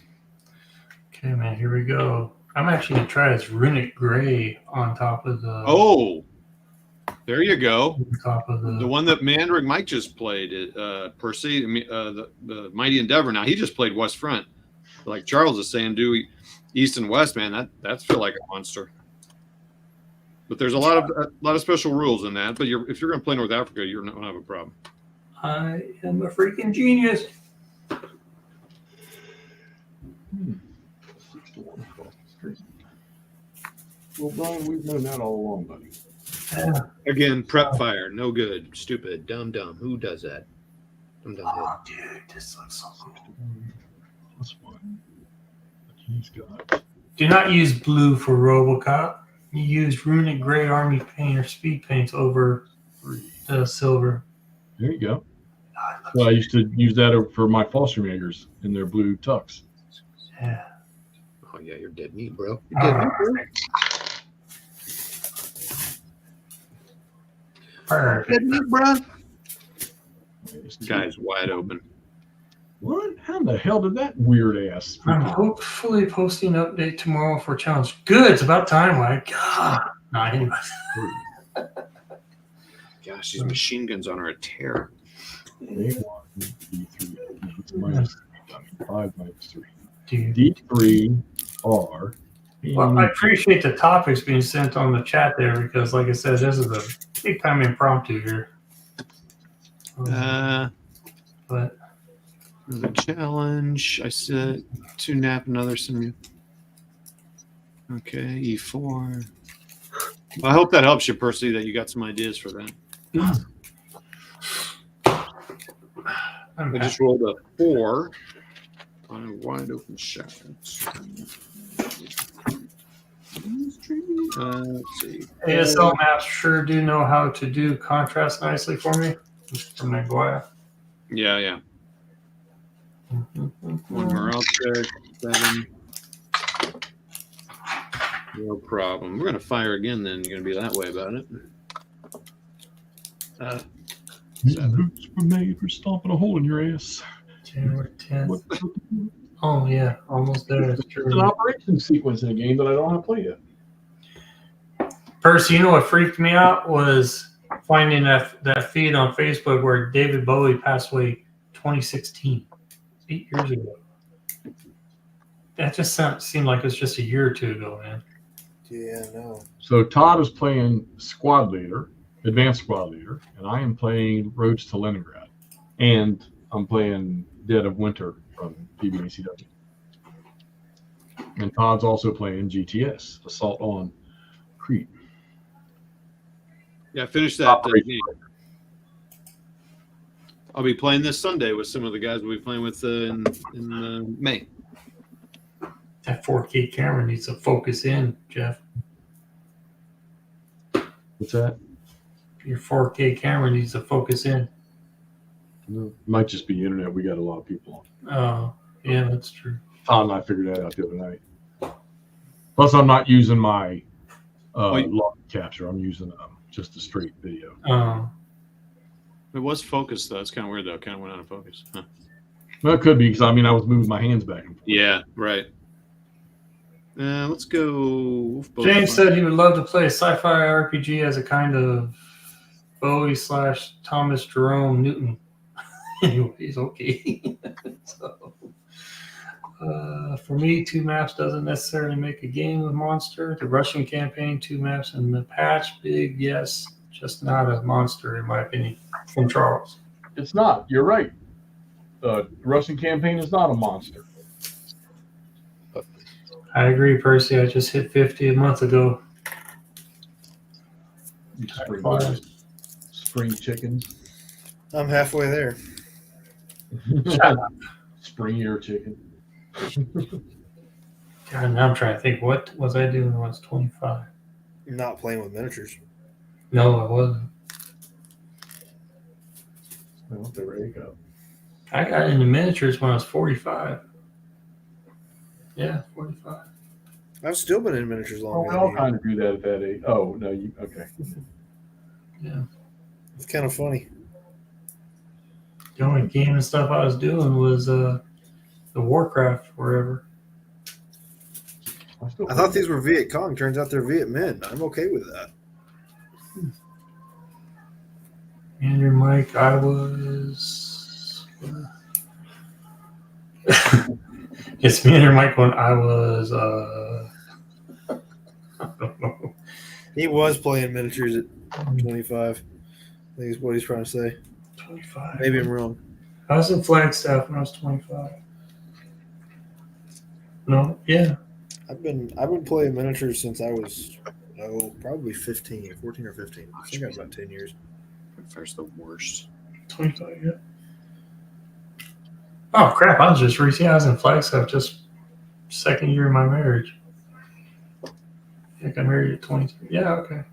Okay, man, here we go. I'm actually gonna try this Runic Gray on top of the. Oh, there you go. On top of The one that Mandrick Mike just played, Percy, the Mighty Endeavor. Now he just played West Front. Like Charles is saying, do East and West, man. That's feel like a monster. But there's a lot of special rules in that. But if you're going to play North Africa, you're not going to have a problem. I am a freaking genius. Well, Brian, we've known that all along, buddy. Yeah. Again, prep fire, no good, stupid, dumb. Who does that? Dumb. Oh, dude, this looks so cool. That's fine. But he's got. Do not use blue for RoboCop. You use Runic Gray Army Paint or Speed Paints over the silver. There you go. God, it looks- Well, I used to use that for my foster makers in their blue tux. yeah. Oh yeah, you're dead meat, bro. Perfect. Dead meat, bro. This Guy's wide open. What? How the hell did that weird ass? I'm hopefully posting an update tomorrow for challenge. Good, it's about time, like God. No, anyway. Gosh, these machine guns on are a tear. D1, D3, it's minus 5 minus 3. Dude. D3 R. Well, I appreciate the topics being sent on the chat there because, like I said, this is a big time impromptu here. But The challenge. I said to nap another some. Okay, E4. Well, I hope that helps you, Percy, that you got some ideas for that. I just rolled a 4 on a wide open shot. Let's see. ASL maps sure do know how to do contrast nicely for me. From Nagoya. Yeah. One more out there. 7. No problem. We're going to fire again then. You're going to be that way about it. Boots were made for stomping a hole in your ass. January 10th. What? Oh, yeah. Almost there. It's It's an true. operation sequence in a game that I don't know how to play yet. Percy, you know what freaked me out was finding that feed on Facebook where David Bowie passed away 2016, 8 years ago. That just seemed like it was just a year or two ago, man. Yeah, no. So Todd is playing squad leader, advanced squad leader, and I am playing Roads to Leningrad, and I'm playing Dead of Winter from PBACW. And Todd's also playing GTS, Assault on Crete. Yeah, finish that game. I'll be playing this Sunday with some of the guys we'll be playing with in May. That 4K camera needs to focus in, Jeff. What's that? Your 4K camera needs to focus in. No, might just be internet. We got a lot of people on. Oh, yeah, that's true. Todd and I figured that out the other night. Plus, I'm not using my log capture. I'm using just a straight video. It was focused though. It's kind of weird though. It kind of went out of focus. Huh. Well, it could be because I was moving my hands back and forth. Yeah, right. Let's go. James said he would love to play a sci-fi RPG as a kind of Bowie / Thomas Jerome Newton. Anyways, okay. So, for me, 2 maps doesn't necessarily make a game of Monster. The Russian campaign, 2 maps, and the patch, big yes, just not a monster in my opinion. From Charles. It's not. You're right. The Russian campaign is not a monster. I agree, Percy. I just hit 50 a month ago. Spring chickens. I'm halfway there. Spring ear chicken. God, now I'm trying to think. What was I doing when I was 25? Not playing with miniatures. No, I wasn't. Well, there you go. I got into miniatures when I was 45. Yeah, 45. I've still been in miniatures Oh, longer we than all you. kind of do that at that age. Oh no, you okay? Yeah. It's kind of funny. The only game and stuff I was doing was the Warcraft wherever. I thought these were Viet Cong. Turns out they're Viet Minh. I'm okay with that. Andrew Mike, I was. It's me and Mike when I was. I don't know. He was playing miniatures at 25. I think is what he's trying to say. 25. Maybe I'm wrong. I was in Flagstaff when I was 25. No, yeah. I've been playing miniatures since I was probably 14 or 15. I think I was about 10 years. First, the worst. 25, yeah. Oh, crap. I was just recently, I was in Flagstaff just second year of my marriage. I got married at 23. Yeah, okay.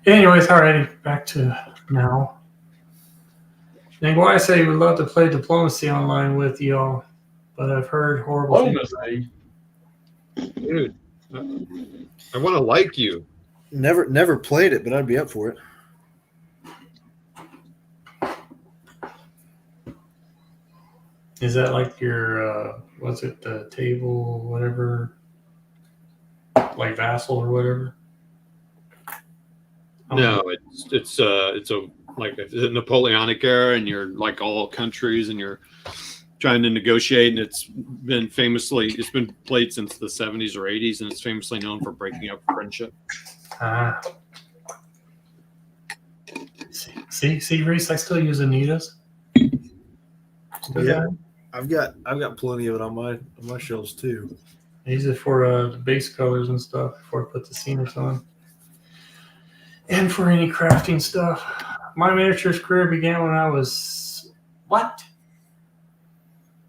Anyways, alrighty. Back to now. And why I say we'd love to play diplomacy online with y'all, but I've heard horrible things. Dude, I want to like you. Never played it, but I'd be up for it. Is that like your, what's it, the table, whatever, like Vassal or whatever? No, it's a like a Napoleonic era, and you're like all countries, and you're trying to negotiate, and it's been played since the 70s or 80s, and it's famously known for breaking up friendship. Ah. See, Reese, I still use Anita's. Yeah. I've got plenty of it on my shelves too. I use it for the base colors and stuff before I put the scenics on. And for any crafting stuff. My miniatures career began when I was,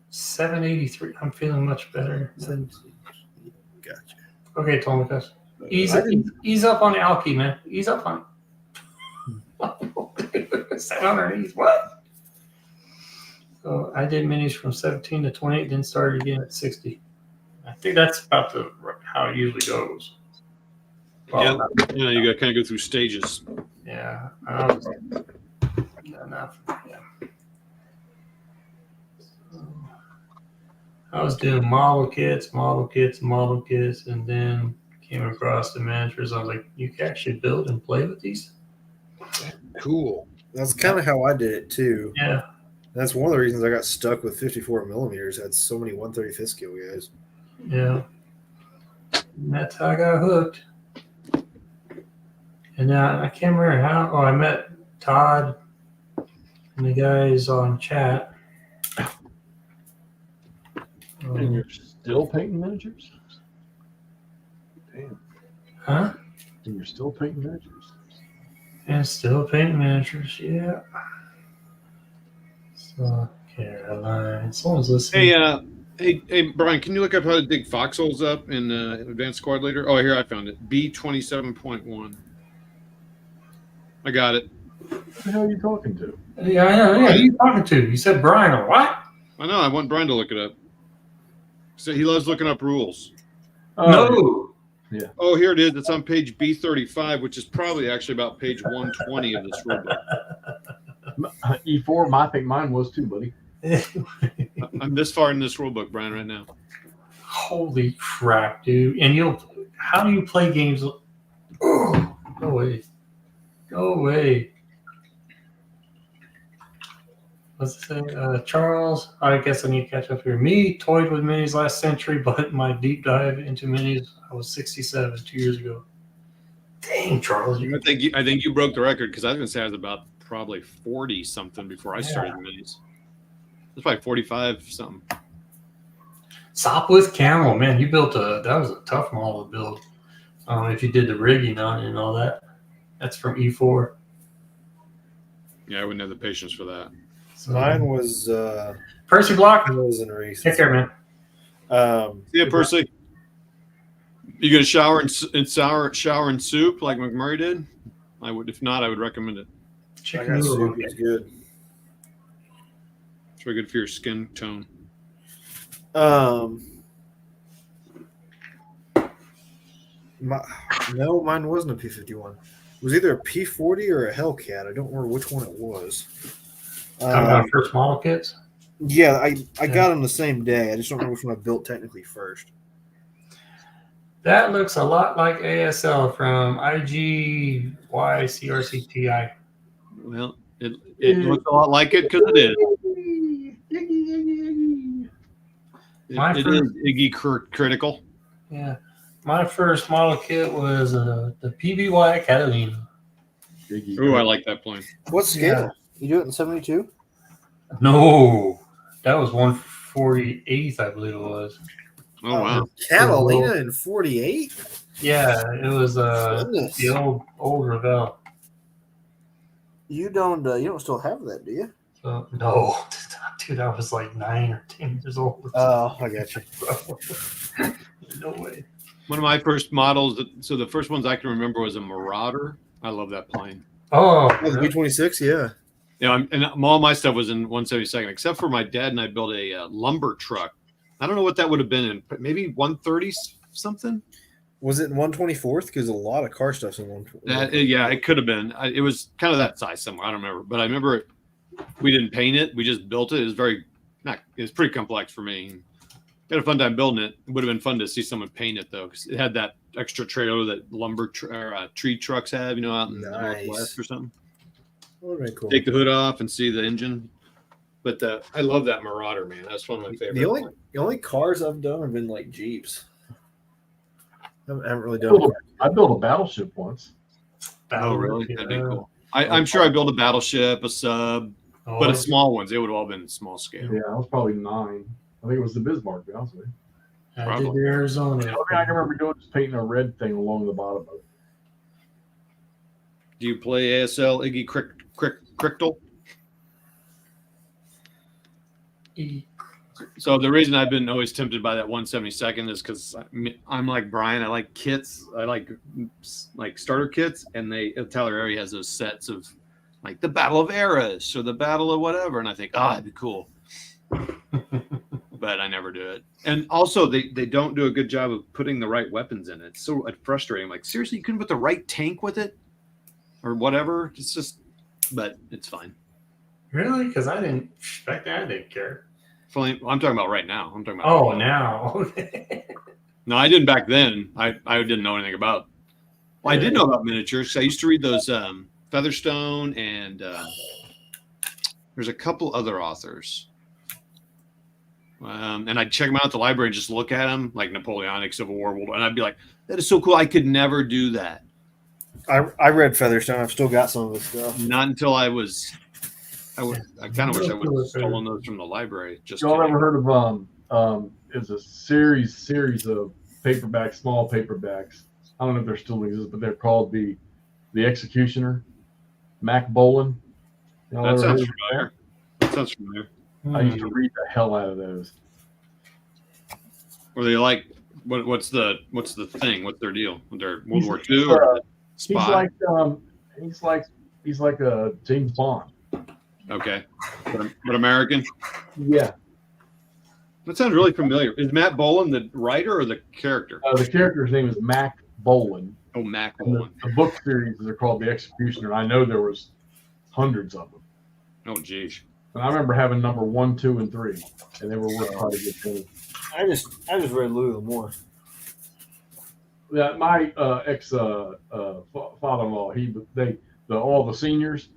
783. I'm feeling much better. Gotcha. Okay, Tomikas. Ease up on the alky, man. Ease up on it. 780. What? So I did minis from 17 to 28, then started again at 60. I think that's about how it usually goes. Well, Yeah, you got to kind of go through stages. yeah. Enough. Yeah. I was doing model kits, and then came across the miniatures. I was like, you can actually build and play with these? Cool. That's kind of how I did it too. Yeah. That's one of the reasons I got stuck with 54 millimeters. I had so many 135th scale guys. Yeah. And that's how I got hooked. And I can't remember how. Oh, I met Todd and the guys on chat. And you're still painting miniatures? Damn. Huh? And you're still painting miniatures? And still painting miniatures, yeah. So, Caroline. Someone's listening. Hey, Brian, can you look up how to dig foxholes up in Advanced Squad Leader? Oh, here, I found it. B27.1. I got it. Who the hell are you talking to? Yeah, I know. Yeah, who are you talking to? You said Brian or what? I know. I want Brian to look it up. So he loves looking up rules. No. Yeah. Oh, here it is. It's on page B35, which is probably actually about page 120 of this rule book. E4, I think mine was too, buddy. I'm this far in this rule book, Brian, right now. Holy crap, dude. And how do you play games? Oh, no way. No way. What's it say? Charles, I guess I need to catch up here. Me toyed with minis last century, but my deep dive into minis, I was 67 2 years ago. Dang, Charles. I think you broke the record, because I was going to say I was about probably 40 something before I started minis. It's probably 45 something. Sopwith Camel, man, that was a tough model to build. If you did the rigging on it and all that. That's from E4. Yeah, I wouldn't have the patience for that. So, Mine was Percy Block. Mills and Reese. Take care, man. See ya, Percy. You gonna shower and soup like McMurray did? I would. If not, I would recommend it. I Chicken got noodle. soup. It's good. It's very good for your skin tone. No, mine wasn't a P-51. It was either a P-40 or a Hellcat. I don't remember which one it was. Talking about first model kits. Yeah, I got them the same day. I just don't remember which one I built technically first. That looks a lot like ASL from IGY CRCTI. Well, it looks a lot like it because it is. My It first- is Iggy critical. Yeah. My first model kit was the PBY Catalina. Ooh, I like that plane. What scale? You do it in 72? No, that was 148th, I believe it was. Oh wow. Catalina in 48? Yeah, it was Goodness. the old Revell. You don't still have that, do you? So, no, dude, I was like 9 or 10 years old. Oh, I got you. No way. One of my first models. So the first ones I can remember was a Marauder. I love that plane. Oh, Oh, the B-26, yeah. Yeah, and all my stuff was in 172nd, except for my dad and I built a lumber truck. I don't know what that would have been in, maybe 130 something. Was it in 124th? Because a lot of car stuff's in 124th. Yeah, it could have been. It was kind of that size somewhere. I don't remember, but I remember we didn't paint it. We just built it. It was pretty complex for me. Had a fun time building it. It would have been fun to see someone paint it though, because it had that extra trailer that lumber tree trucks have, out in the Northwest or something. That would have been cool. Take the hood off and see the engine. But I love that Marauder, man. That's one of my favorite. The only cars I've done have been like Jeeps. I haven't really done. I built a battleship once. Oh, really? That'd be cool. I'm sure I built a battleship, a sub, Oh, but small ones. It would have all been small scale. Yeah, I was probably 9. I think it was the Bismarck, to be honest with you. I did probably. the Arizona. The only thing I can remember doing is painting a red thing along the bottom of it. Do you play ASL Iggy Crichtel? So the reason I've been always tempted by that 172nd is because I'm like Brian. I like kits. I like starter kits, and Tyler Perry has those sets of like the Battle of Eras or the Battle of whatever, and I think, it'd be cool. But I never do it. And also, they don't do a good job of putting the right weapons in it. It's so frustrating. I'm like, seriously, you couldn't put the right tank with it or whatever. It's just, but it's fine. Really? Because I didn't back then. I didn't care. I'm talking about right now. I'm talking about. Oh, now. No, I didn't back then. I didn't know anything about. Well, I did know about miniatures. I used to read those Featherstone and there's a couple other authors. And I'd check them out at the library and just look at them, like Napoleonic, Civil War, World War, and I'd be like, that is so cool. I could never do that. I read Featherstone. I've still got some of his stuff. Not until I kind of wish I would have stolen those from the library. Just Y'all kidding. ever heard of it's a series of paperbacks, small paperbacks. I don't know if they're still exist, but they're called the Executioner, Mac Bolan. Y'all That ever sounds heard of familiar. That sounds familiar. I used to read the hell out of those. Were they like what's the thing? What's their deal? They're World War II He's or spy? He's like a James Bond. Okay, but American. Yeah, That sounds really familiar. Is Matt Bolan the writer or the character? the character's name is Mac Bolan. Oh, Mac And Bolan. the book series are called The Executioner. I know there was hundreds of them. Oh, geez. And I remember having number 1, 2, and 3, and they were worth quite a good penny. I just read Louis L'Amour. Yeah, my ex father-in-law, all the seniors,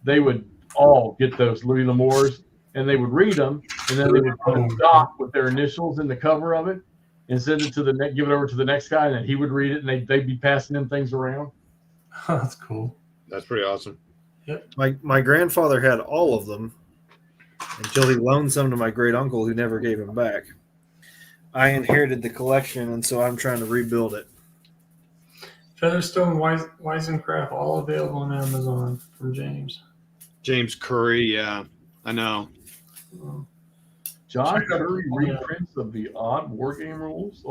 they would all get those Louis L'Amours, and they would read them, and then they would put a dot with their initials in the cover of it, and send it to give it over to the next guy, and then he would read it, and they'd be passing them things around. That's cool. That's pretty awesome. My grandfather had all of them until he loaned some to my great uncle, who never gave him back. I inherited the collection, and so I'm trying to rebuild it. Featherstone Weisencraft, all available on Amazon from James. James Curry, yeah, I know. John Check out- Curry reprints of the old war game rules.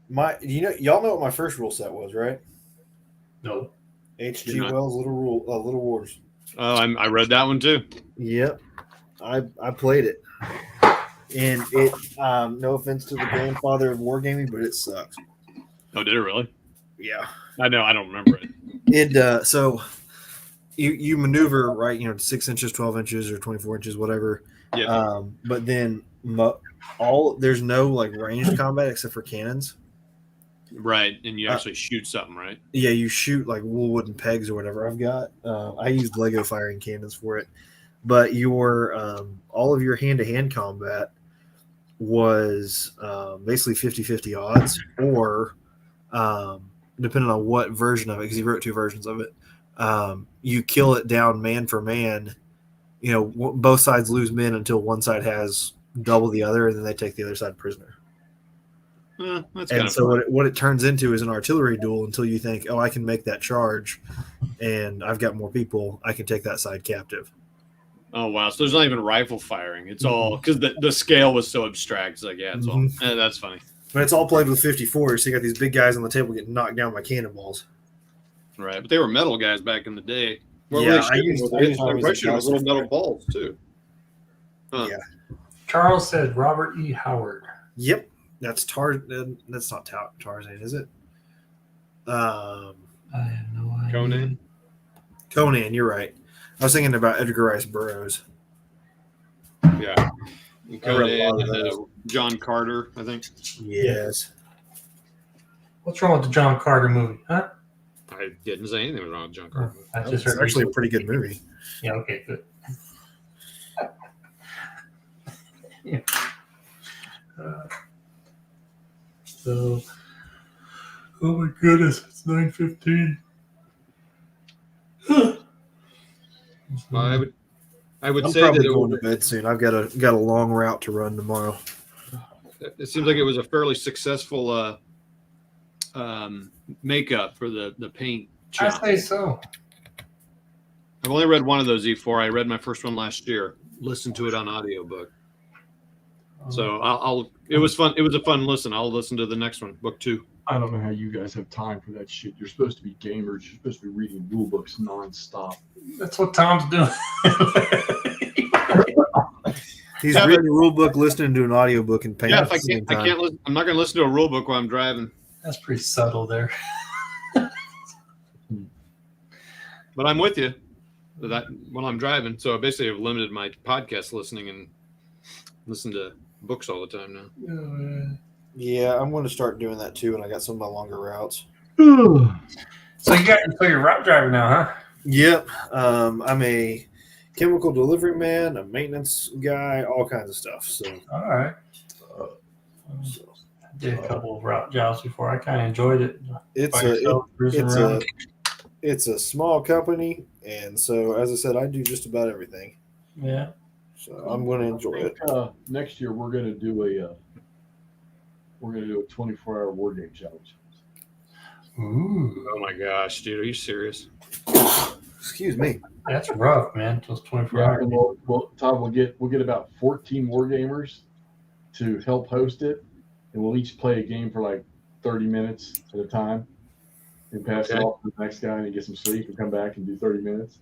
Y'all know what my first rule set was, right? No. H.G. You're not- Wells' Little Wars. Oh, I read that one too. Yep, I played it, and it. No offense to the grandfather of wargaming, but it sucks. Oh, did it really? Yeah, I know. I don't remember it. it. So you maneuver right, 6 inches, 12 inches, or 24 inches, whatever. Yeah. But then there's no like ranged combat except for cannons. Right, and you actually shoot something, right? Yeah, you shoot like wool wooden pegs or whatever. I've got. I used Lego firing cannons for it, but your all of your hand-to-hand combat was basically 50-50 odds, or depending on what version of it, because he wrote 2 versions of it. You kill it down man for man. Both sides lose men until one side has double the other, and then they take the other side prisoner. That's kind And of so fun. what it turns into is an artillery duel until you think, oh, I can make that charge, and I've got more people. I can take that side captive. Oh wow! So there's not even rifle firing. It's all because the scale was so abstract. It's like, yeah, it's all. That's funny. But it's all played with 54, so you got these big guys on the table getting knocked down by cannonballs. Right, but they were metal guys back in the day. What Yeah, were they I shooting used- with? I used I'm always pretty sure it was like little metal balls too. Huh. Yeah. Charles said Robert E. Howard. Yep, that's That's not Tarzan, is it? I have no idea. Conan. Conan, you're right. I was thinking about Edgar Rice Burroughs. Yeah. And I read a lot Conan of and those. John Carter, I think. Yes. What's wrong with the John Carter movie? Huh? I didn't say anything was wrong with John Carter. I It's just heard actually a pretty good movie. Yeah. Okay. Good. Yeah. So, oh my goodness, it's 9:15. I would I'm say probably that going to bed soon. I've got a long route to run tomorrow. it seems like it was a fairly successful makeup for the paint I job. say so. I've only read one of those E4. I read my first one last year. Listened to it on audiobook. So I'll. It was fun. It was a fun listen. I'll listen to the next one, book 2. I don't know how you guys have time for that shit. You're supposed to be gamers. You're supposed to be reading rule books nonstop. That's what Tom's doing. He's Yeah, reading a rule book, listening to an audiobook, and painting Yeah, at if I the same can't, I time. can't. Listen, I'm not going to listen to a rule book while I'm driving. That's pretty subtle there. But I'm with you. That when I'm driving, so I basically have limited my podcast listening and listen to books all the time now. Yeah, I'm going to start doing that too, and I got some of my longer routes. So you're a route driver now, huh? Yep. I'm a chemical delivery man, a maintenance guy, all kinds of stuff. So, All right. I did a couple of route jobs before. I kind of enjoyed it. it's By a yourself, cruising around. it's a small company, and so as I said, I do just about everything. Yeah. So I'm going to enjoy it. Next year we're gonna do a 24-hour war game challenge. Ooh, Oh my gosh, dude, are you serious? Excuse me. that's rough, man. Those 24 Yeah, hours. and Todd, we'll get about 14 war gamers to help host it, and we'll each play a game for like 30 minutes at a time, and pass it Okay. off to the next guy and get some sleep and come back and do 30 minutes.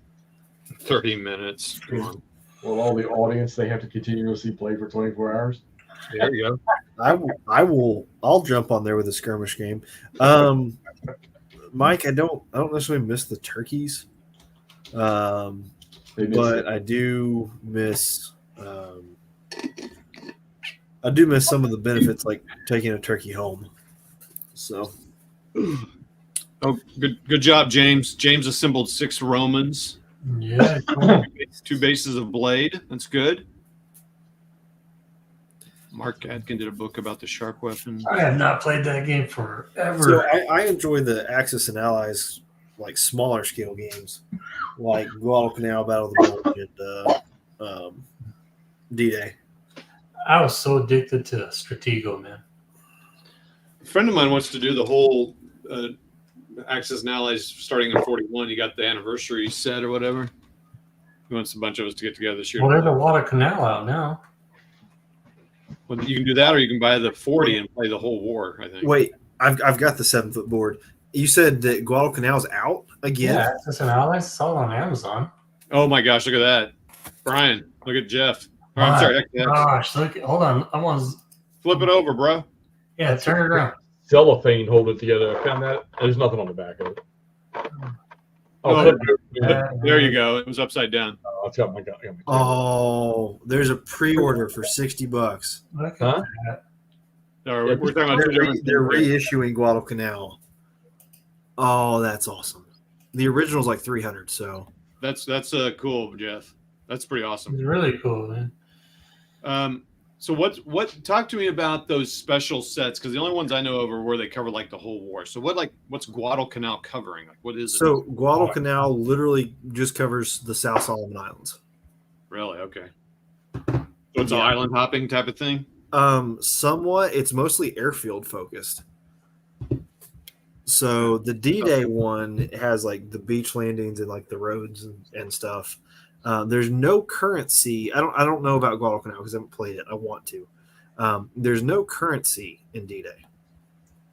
30 minutes. Come on. Well, all the audience, they have to continuously play for 24 hours. There you I'll jump on there with a skirmish game. Mike, I don't necessarily miss the turkeys. They miss But it. I do miss some of the benefits, like taking a turkey home. So go. Oh, good job, James. James assembled 6 Romans, Yeah. 2 bases of blade. That's good. Mark Adkin did a book about the sharp weapon. I have not played that game forever. So I enjoy the Axis and Allies, like smaller scale games, like Guadalcanal, Battle of the Bulge, and D-Day. I was so addicted to Stratego, man. A friend of mine wants to do the whole Axis and Allies starting in 41. You got the anniversary set or whatever. He wants a bunch of us to get together this year. Well, there's a lot of Canal out now. Well, you can do that, or you can buy the 40 and play the whole war. I think. Wait, I've got the 7-foot board. You said that Guadalcanal's out again? Yeah, Axis and Allies. Saw it on Amazon. Oh my gosh, look at that. Brian, look at Jeff. Oh, I'm sorry. Gosh, look! Hold on. I want. Flip it over, bro. Yeah, turn it around. Cellophane hold it together. I found that. There's nothing on the back of it. Oh, flip it. There you go. It was upside down. I've got my gun. Oh, there's a pre-order for $60. Look at Huh? that. Sorry, we're talking about two different They're things. reissuing Guadalcanal. Oh, that's awesome. The original's like 300. So That's cool, Jeff. That's pretty awesome. It's really cool, man. So what? Talk to me about those special sets, because the only ones I know of are where they cover like the whole war. So what's Guadalcanal covering? Like, what is it? so Guadalcanal literally just covers the South Solomon Islands. Really? Okay. So it's an Yeah. island hopping type of thing. Somewhat. It's mostly airfield focused. So the D-Day one has like the beach landings and like the roads and stuff. There's no currency. I don't know about Guadalcanal because I haven't played it. I want to. There's no currency in D-Day.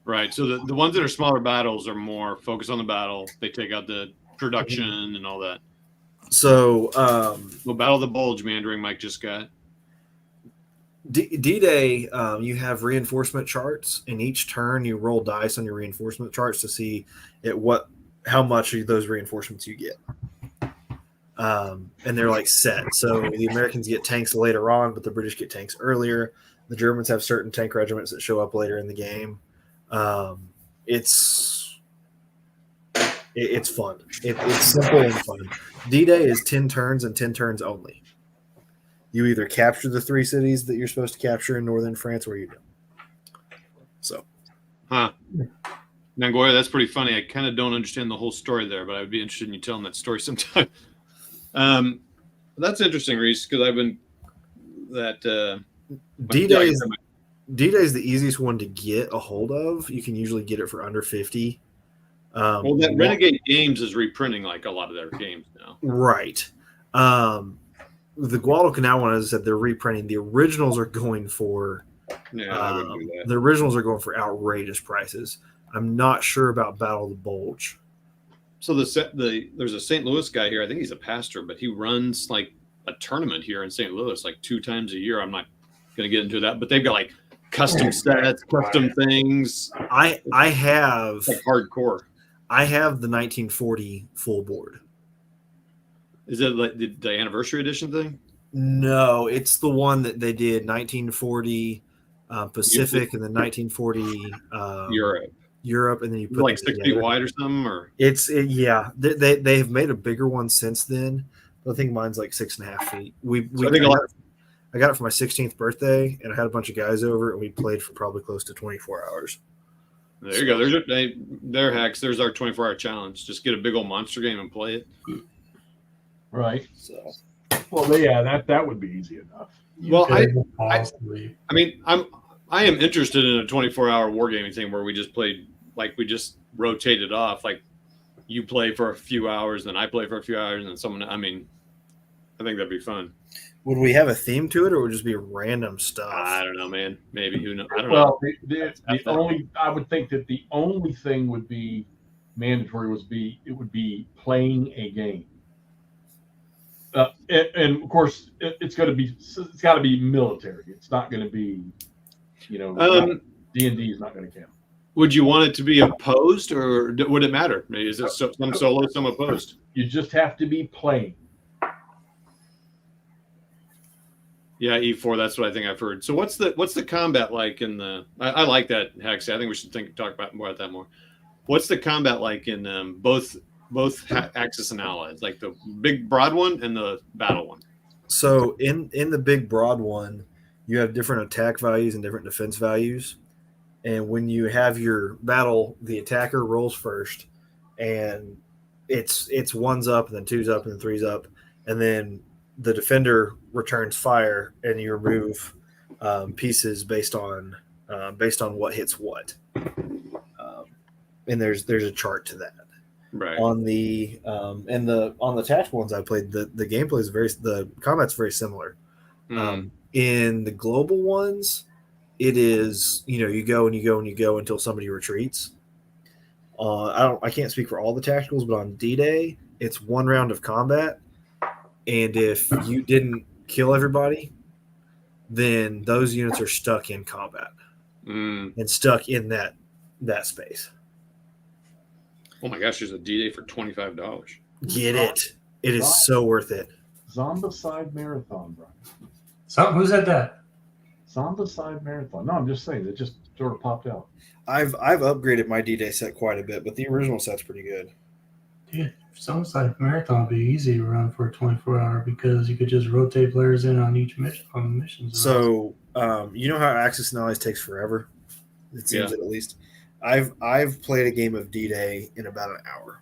Right. So the ones that are smaller battles are more focused on the battle. They take out the production and all that. So Well, Battle of the Bulge, Mandarin Mike just got. D-Day, you have reinforcement charts, and each turn you roll dice on your reinforcement charts to see how much of those reinforcements you get. And they're like set. So the Americans get tanks later on, but the British get tanks earlier. The Germans have certain tank regiments that show up later in the game. It's fun. It's simple and fun. D-Day is 10 turns and 10 turns only. You either capture the 3 cities that you're supposed to capture in northern France, or you don't. So, Huh. Nangoya, that's pretty funny. I kind of don't understand the whole story there, but I would be interested in you telling that story sometime. That's interesting, Reese, because I've been D-Day is the easiest one to get a hold of. You can usually get it for under 50. Well, that Renegade Games is reprinting like a lot of their games now. Right. The Guadalcanal one, as I said, they're reprinting. The originals are going for Yeah, I wouldn't do that. the originals are going for outrageous prices. I'm not sure about Battle of the Bulge. So there's a St. Louis guy here. I think he's a pastor, but he runs like a tournament here in St. Louis like 2 times a year. I'm not going to get into that, but they've got like custom sets, custom things, I have like hardcore. I have the 1940 full board. Is it like the anniversary edition thing? No, it's the one that they did 1940 Pacific and then 1940 Europe, and then you put like them 6 feet together. wide or something, or Yeah, they have made a bigger one since then. I think mine's like 6.5 feet. I got it for my 16th birthday, and I had a bunch of guys over, and we played for probably close to 24 hours. there you go. There's hacks. There's our 24-hour challenge. Just get a big old monster game and play it. Right. So Well, yeah, that would be easy enough. Well, I Possibly. mean, I am interested in a 24-hour wargaming thing where we just played, like we just rotated off. Like you play for a few hours, then I play for a few hours, and then someone. I mean, I think that'd be fun. would we have a theme to it, or would it just be random stuff? I don't know, man. Maybe who knows? I don't know. Well, I would think that the only thing would be mandatory would be playing a game. And of course, it's got to be military. It's not going to be, D&D is not going to count. Would you want it to be opposed, or would it matter? Maybe is it some solo, some opposed? You just have to be playing. Yeah, E4. That's what I think I've heard. So what's the combat like in the? I like that, Hex. I think we should talk about that more. What's the combat like in both Axis and Allies, like the big broad one and the battle one? So in the big broad one, you have different attack values and different defense values. And when you have your battle, the attacker rolls first, and it's 1's up, and then 2's up, and then 3's up, and then the defender returns fire, and you remove pieces based on what hits what. And there's a chart to that. Right. On the tactical ones I played, the gameplay is the combat's very similar. In the global ones, it is you go and you go and you go until somebody retreats. I can't speak for all the tacticals, but on D-Day, it's 1 round of combat, and if you didn't kill everybody, then those units are stuck in combat and stuck in that space. Oh my gosh, there's a D-Day for $25. Get it? It is so worth it. Zombicide Marathon, Brian. Who said that? Zombicide Marathon. No, I'm just saying. It just sort of popped out. I've upgraded my D-Day set quite a bit, but the original set's pretty good. Dude, sounds like marathon would be easy to run for a 24-hour because you could just rotate players in on each mission on the missions. So you know how Axis and Allies takes forever? It seems at least. I've played a game of D-Day in about an hour.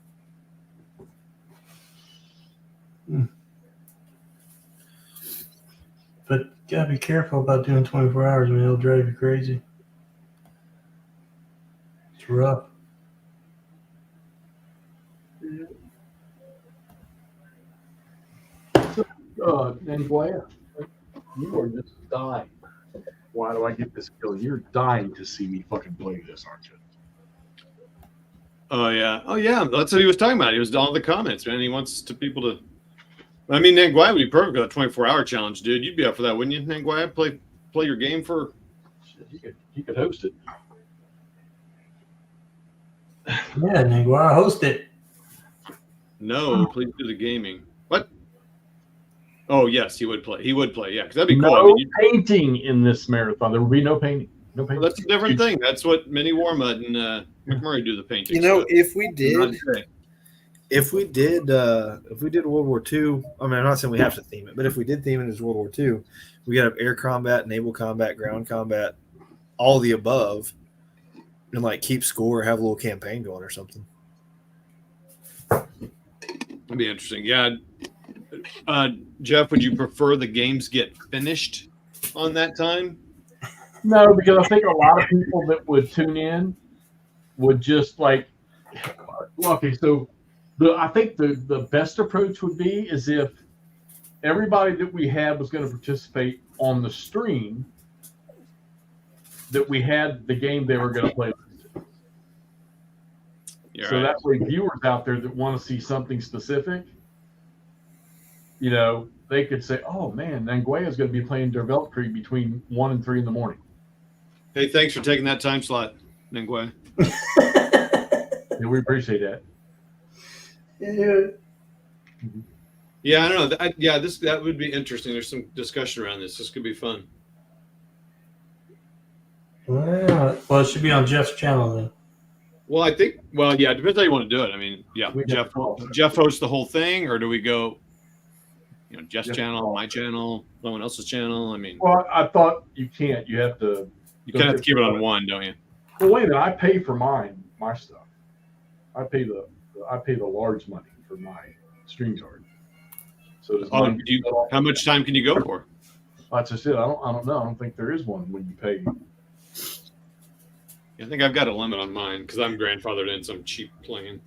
But you gotta be careful about doing 24 hours. I mean, it'll drive you crazy. It's rough. Nanguaya, you are just dying. Why do I get this kill? You're dying to see me fucking play this, aren't you? Oh yeah. That's what he was talking about. He was all in the comments, man. He wants people to. I mean, Nanguaya would be perfect for that 24-hour challenge, dude. You'd be up for that, wouldn't you, Nanguaya? Play your game for. Shit, he could host it. Yeah, Nanguaya, host it. No, please do the gaming. What? Oh yes, he would play. He would play. Yeah, because that'd be cool. No I mean, painting in this marathon. There will be no painting. No painting. that's a different thing. That's what Mini Warmud and McMurray do the painting. You know, stuff. if we Not did today. World War II, I mean, I'm not saying we have to theme it, but if we did theme it as World War II, we got to have air combat, naval combat, ground combat, all the above, and like keep score, have a little campaign going or something. That'd be interesting. Yeah. Jeff, would you prefer the games get finished on that time? No, because I think a lot of people that would tune in would just like. Okay, so I think the best approach would be is if everybody that we had was going to participate on the stream, that we had the game they were going to play. You're So right. that way, viewers out there that want to see something specific, you know, they could say, "Oh man, Nanguaya is going to be playing Derveltry between 1 and 3 in the morning." Hey, thanks for taking that time slot, Nanguaya. And we appreciate that. Yeah, I don't know. That would be interesting. There's some discussion around this. This could be fun. Well, it should be on Jeff's channel then. Well, it depends how you want to do it. I mean, yeah, We Jeff hosts the whole thing, or do we go, Jeff's channel, my channel, someone else's channel? I mean, Well, I thought you can't. You have to. you kind of have to keep it on one, don't you? Well, wait a minute. I pay for my stuff. I pay the large money for my stream card. So does mine get off? How much time can you go for? That's just it. I don't know. I don't think there is one when you pay. I think I've got a limit on mine because I'm grandfathered in some cheap plan.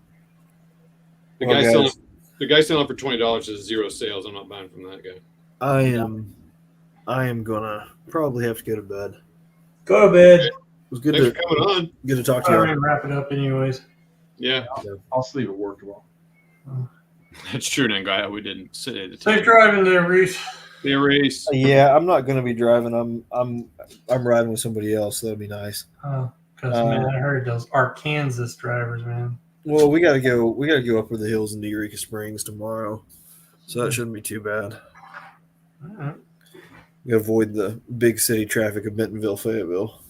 The Well, guy guys. selling for $20 is zero sales. I'm not buying from that guy. I am gonna probably have to go to bed. Go to bed. It was good Thanks to for coming on. good to talk to All you. right, wrap it up anyways. Yeah, I'll sleep at work tomorrow. that's true, Nanguaya. We didn't sit at the Safe time. driving there, Reese. The race. Yeah, I'm not gonna be driving. I'm riding with somebody else. That'd be nice. Because man, I heard those Arkansas drivers, man. Well, we gotta go up over the hills in Eureka Springs tomorrow, so that shouldn't be too bad. All right. We avoid the big city traffic of Bentonville, Fayetteville.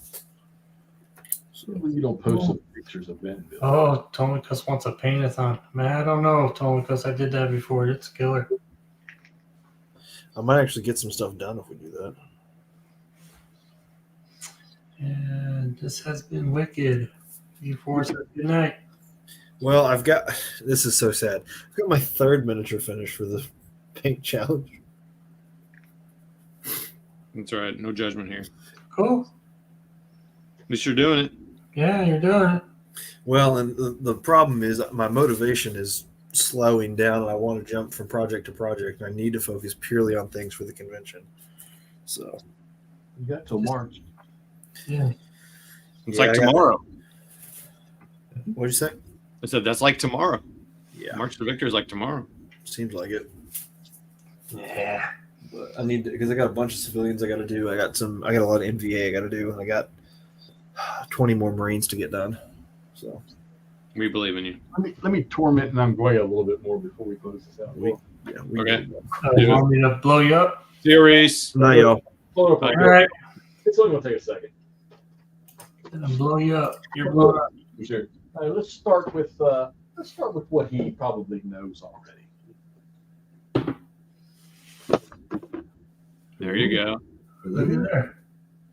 You don't post some pictures of Bentonville. Oh, Tomicus wants a paint-a-thon. Man, I don't know, Tomicus. I did that before. It's killer. I might actually get some stuff done if we do that. And this has been wicked. You force it. Good night. Well, this is so sad. I've got my 3rd miniature finish for the paint challenge. That's all right. No judgment here. Cool. At least you're doing it. Yeah, you're doing it. Well, and the problem is my motivation is slowing down, and I want to jump from project to project. And I need to focus purely on things for the convention. So You got till March. Yeah. It's Yeah, like I got- tomorrow. What'd you say? I said that's like tomorrow. Yeah, March to Victory is like tomorrow. seems like it. Yeah. But I need to, because I got a bunch of civilians I got to do. I got a lot of MVA I got to do, and I got 20 more Marines to get done. So We believe in you. Let me torment Nanguaya a little bit more before we close this out. we Okay. You want me to blow you up? Series. Not y'all. Hold up, All All right. It's only gonna take a second. I'll blow you up. You're blown up. Sure. Let's start with what he probably knows already. There you go. Look at there.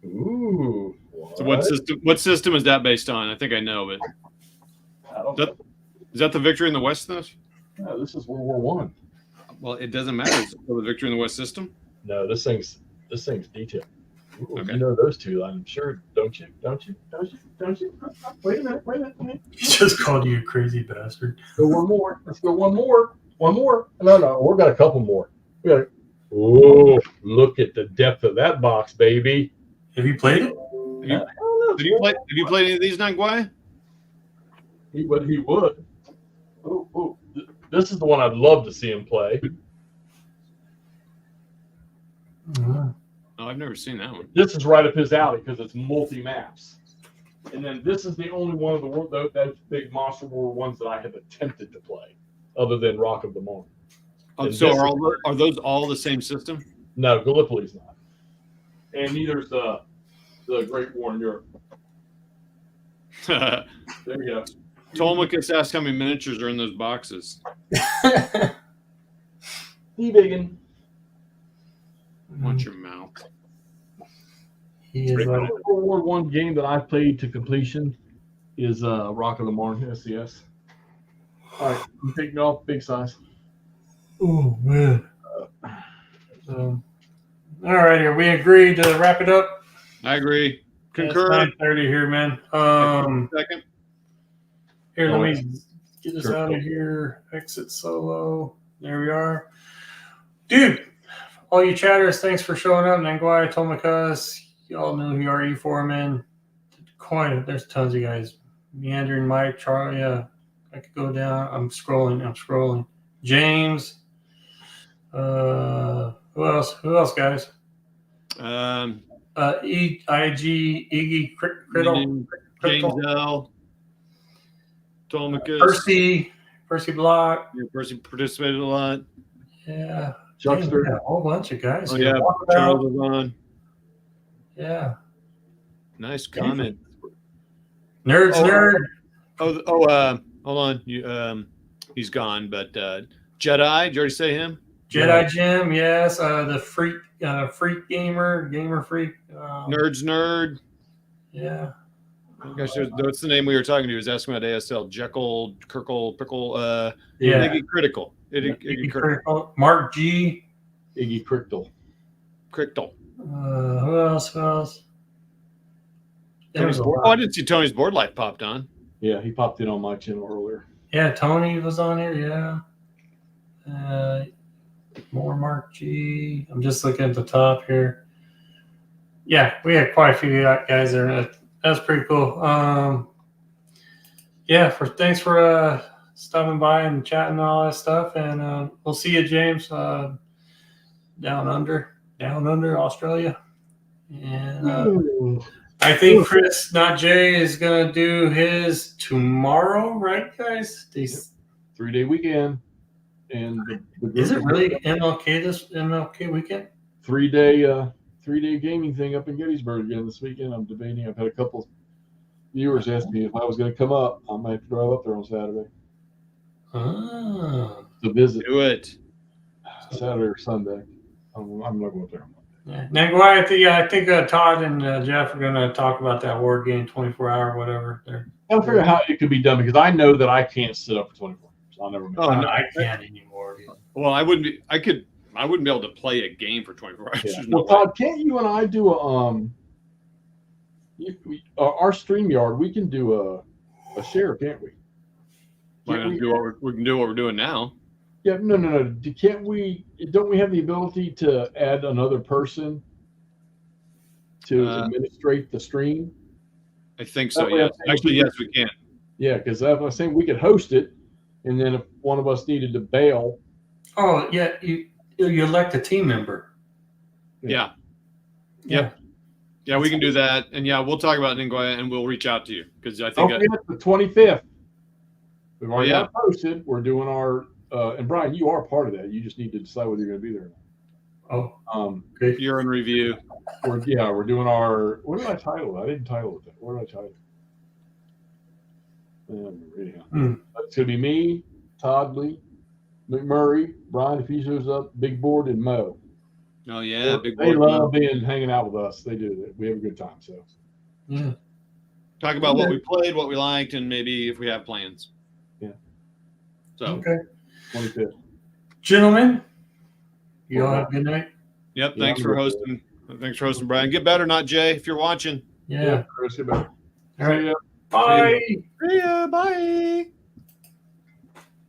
Ooh. So what system is that based on? I think I know, but I don't That- is that the Victory in the West? know. No, this is World War One. Well, it doesn't matter. Is it the Victory in the West system? No, this thing's detailed. Ooh, Okay. You know those two, I'm sure, don't you? Wait a minute. He just called you a crazy bastard. Go one more. Let's go one more. No, we've got a couple more. Oh, look at the depth of that box, baby. Have you played it? Have you played any of these, Nanguai? He would. Ooh. This is the one I'd love to see him play. Mhm. Oh, I've never seen that one. This is right up his alley because it's multi-maps. And then this is the only one of the world those big Monster War ones that I have attempted to play, other than Rock of the Marne. Oh, And so this are those all the same system? No, Gallipoli's not. And neither's the Great War in Europe. There you go. Tolmacus asked how many miniatures are in those boxes. Biggin. Watch your mouth. He is The right. only World War One game that I've played to completion is Rock of the Marne SCS. All right, I'm taking off big size. Oh man. All right, here we agreed to wrap it up. I agree. Concur. It's 9:30 here, man. Second. Here, let me get us out of here. Exit solo. There we are, dude. All you chatters, thanks for showing up. Nanguai, Tomakas, y'all know who you are. E-Foreman, Coin. There's tons of guys. Meandering Mike, Charlie. Yeah, I could go down. I'm scrolling. James. Who else, guys? IG, Iggy, Criddle, James L. Tolmacus. Percy Block. Your person participated a lot. Yeah. Chuckster. Dang, a whole bunch of guys. Oh here. yeah, Walkabout. Charles was on. Yeah. Nice comment. Nerd. Hold on. He's gone, but Jedi. Did you already say him? Jedi Jim, yes. The freak gamer freak. Nerds nerd. Yeah. Gosh, that's the name we were talking to. He was asking about ASL. Jekyll, Kirkle, Pickle, Yeah. Iggy Critical. Iggy Critical. Mark G. Iggy Crichtel. Critical. Who else? Tony's board. Oh, I didn't see Tony's board light popped on. Yeah, he popped in on my channel earlier. Yeah, Tony was on here. Yeah. More Mark G. I'm just looking at the top here. Yeah, we had quite a few guys there. That's pretty cool. Thanks for stopping by and chatting and all that stuff. And we'll see you, James, down under Australia. And I think Chris, not Jay, is gonna do his tomorrow, right, guys? 3-day weekend. And the Is it really MLK weekend? 3-day gaming thing up in Gettysburg again this weekend. I'm debating. I've had a couple viewers ask me if I was going to come up. I might have to drive up there on Saturday to visit. Do it. Saturday or Sunday. I'm not going up there. Yeah. Nanguai, I think Todd and Jeff are going to talk about that war game 24-hour, whatever. I'll figure out how it could be done because I know that I can't sit up for 24 hours. I'll never make it. Oh, no. I can't anymore. Dude. Well, I wouldn't be. I wouldn't be able to play a game for 24 hours. Yeah. There's no Well, Todd, can't you and I do our StreamYard? We can do a share, can't we? Why not do what we can do what we're doing now. Yeah, no. Can't we? Don't we have the ability to add another person to administrate the stream? I think so. That way Yes. I'm saying Actually, we- yes, we can. Yeah, because I was saying we could host it, and then if one of us needed to bail, Oh yeah, you elect a team member. Yeah. Yep. Yeah, we can do that. And yeah, we'll talk about Ningoya and we'll reach out to you because I think don't forget the 25th. We've already Yeah. got it posted. We're doing our and Brian, you are part of that. You just need to decide whether you're going to be there. Oh, Okay. you're in review. We're doing our. What did I title it? I didn't title it that. What did I title it? Anyhow, it's going to be me, Todd Lee, McMurray, Brian if he shows up, Big Board, and Mo. Oh yeah, big They board. love hanging out with us. They do. We have a good time. So yeah. Talk about what we played, what we liked, and maybe if we have plans. Yeah. So Okay, 25th. gentlemen, you all have a good night. yep. Yeah, Thanks I'm for good. hosting. Thanks for hosting, Brian. Get better, not Jay, if you're watching. Yeah. Chris, get better. All right. See ya. Bye. See ya. Bye.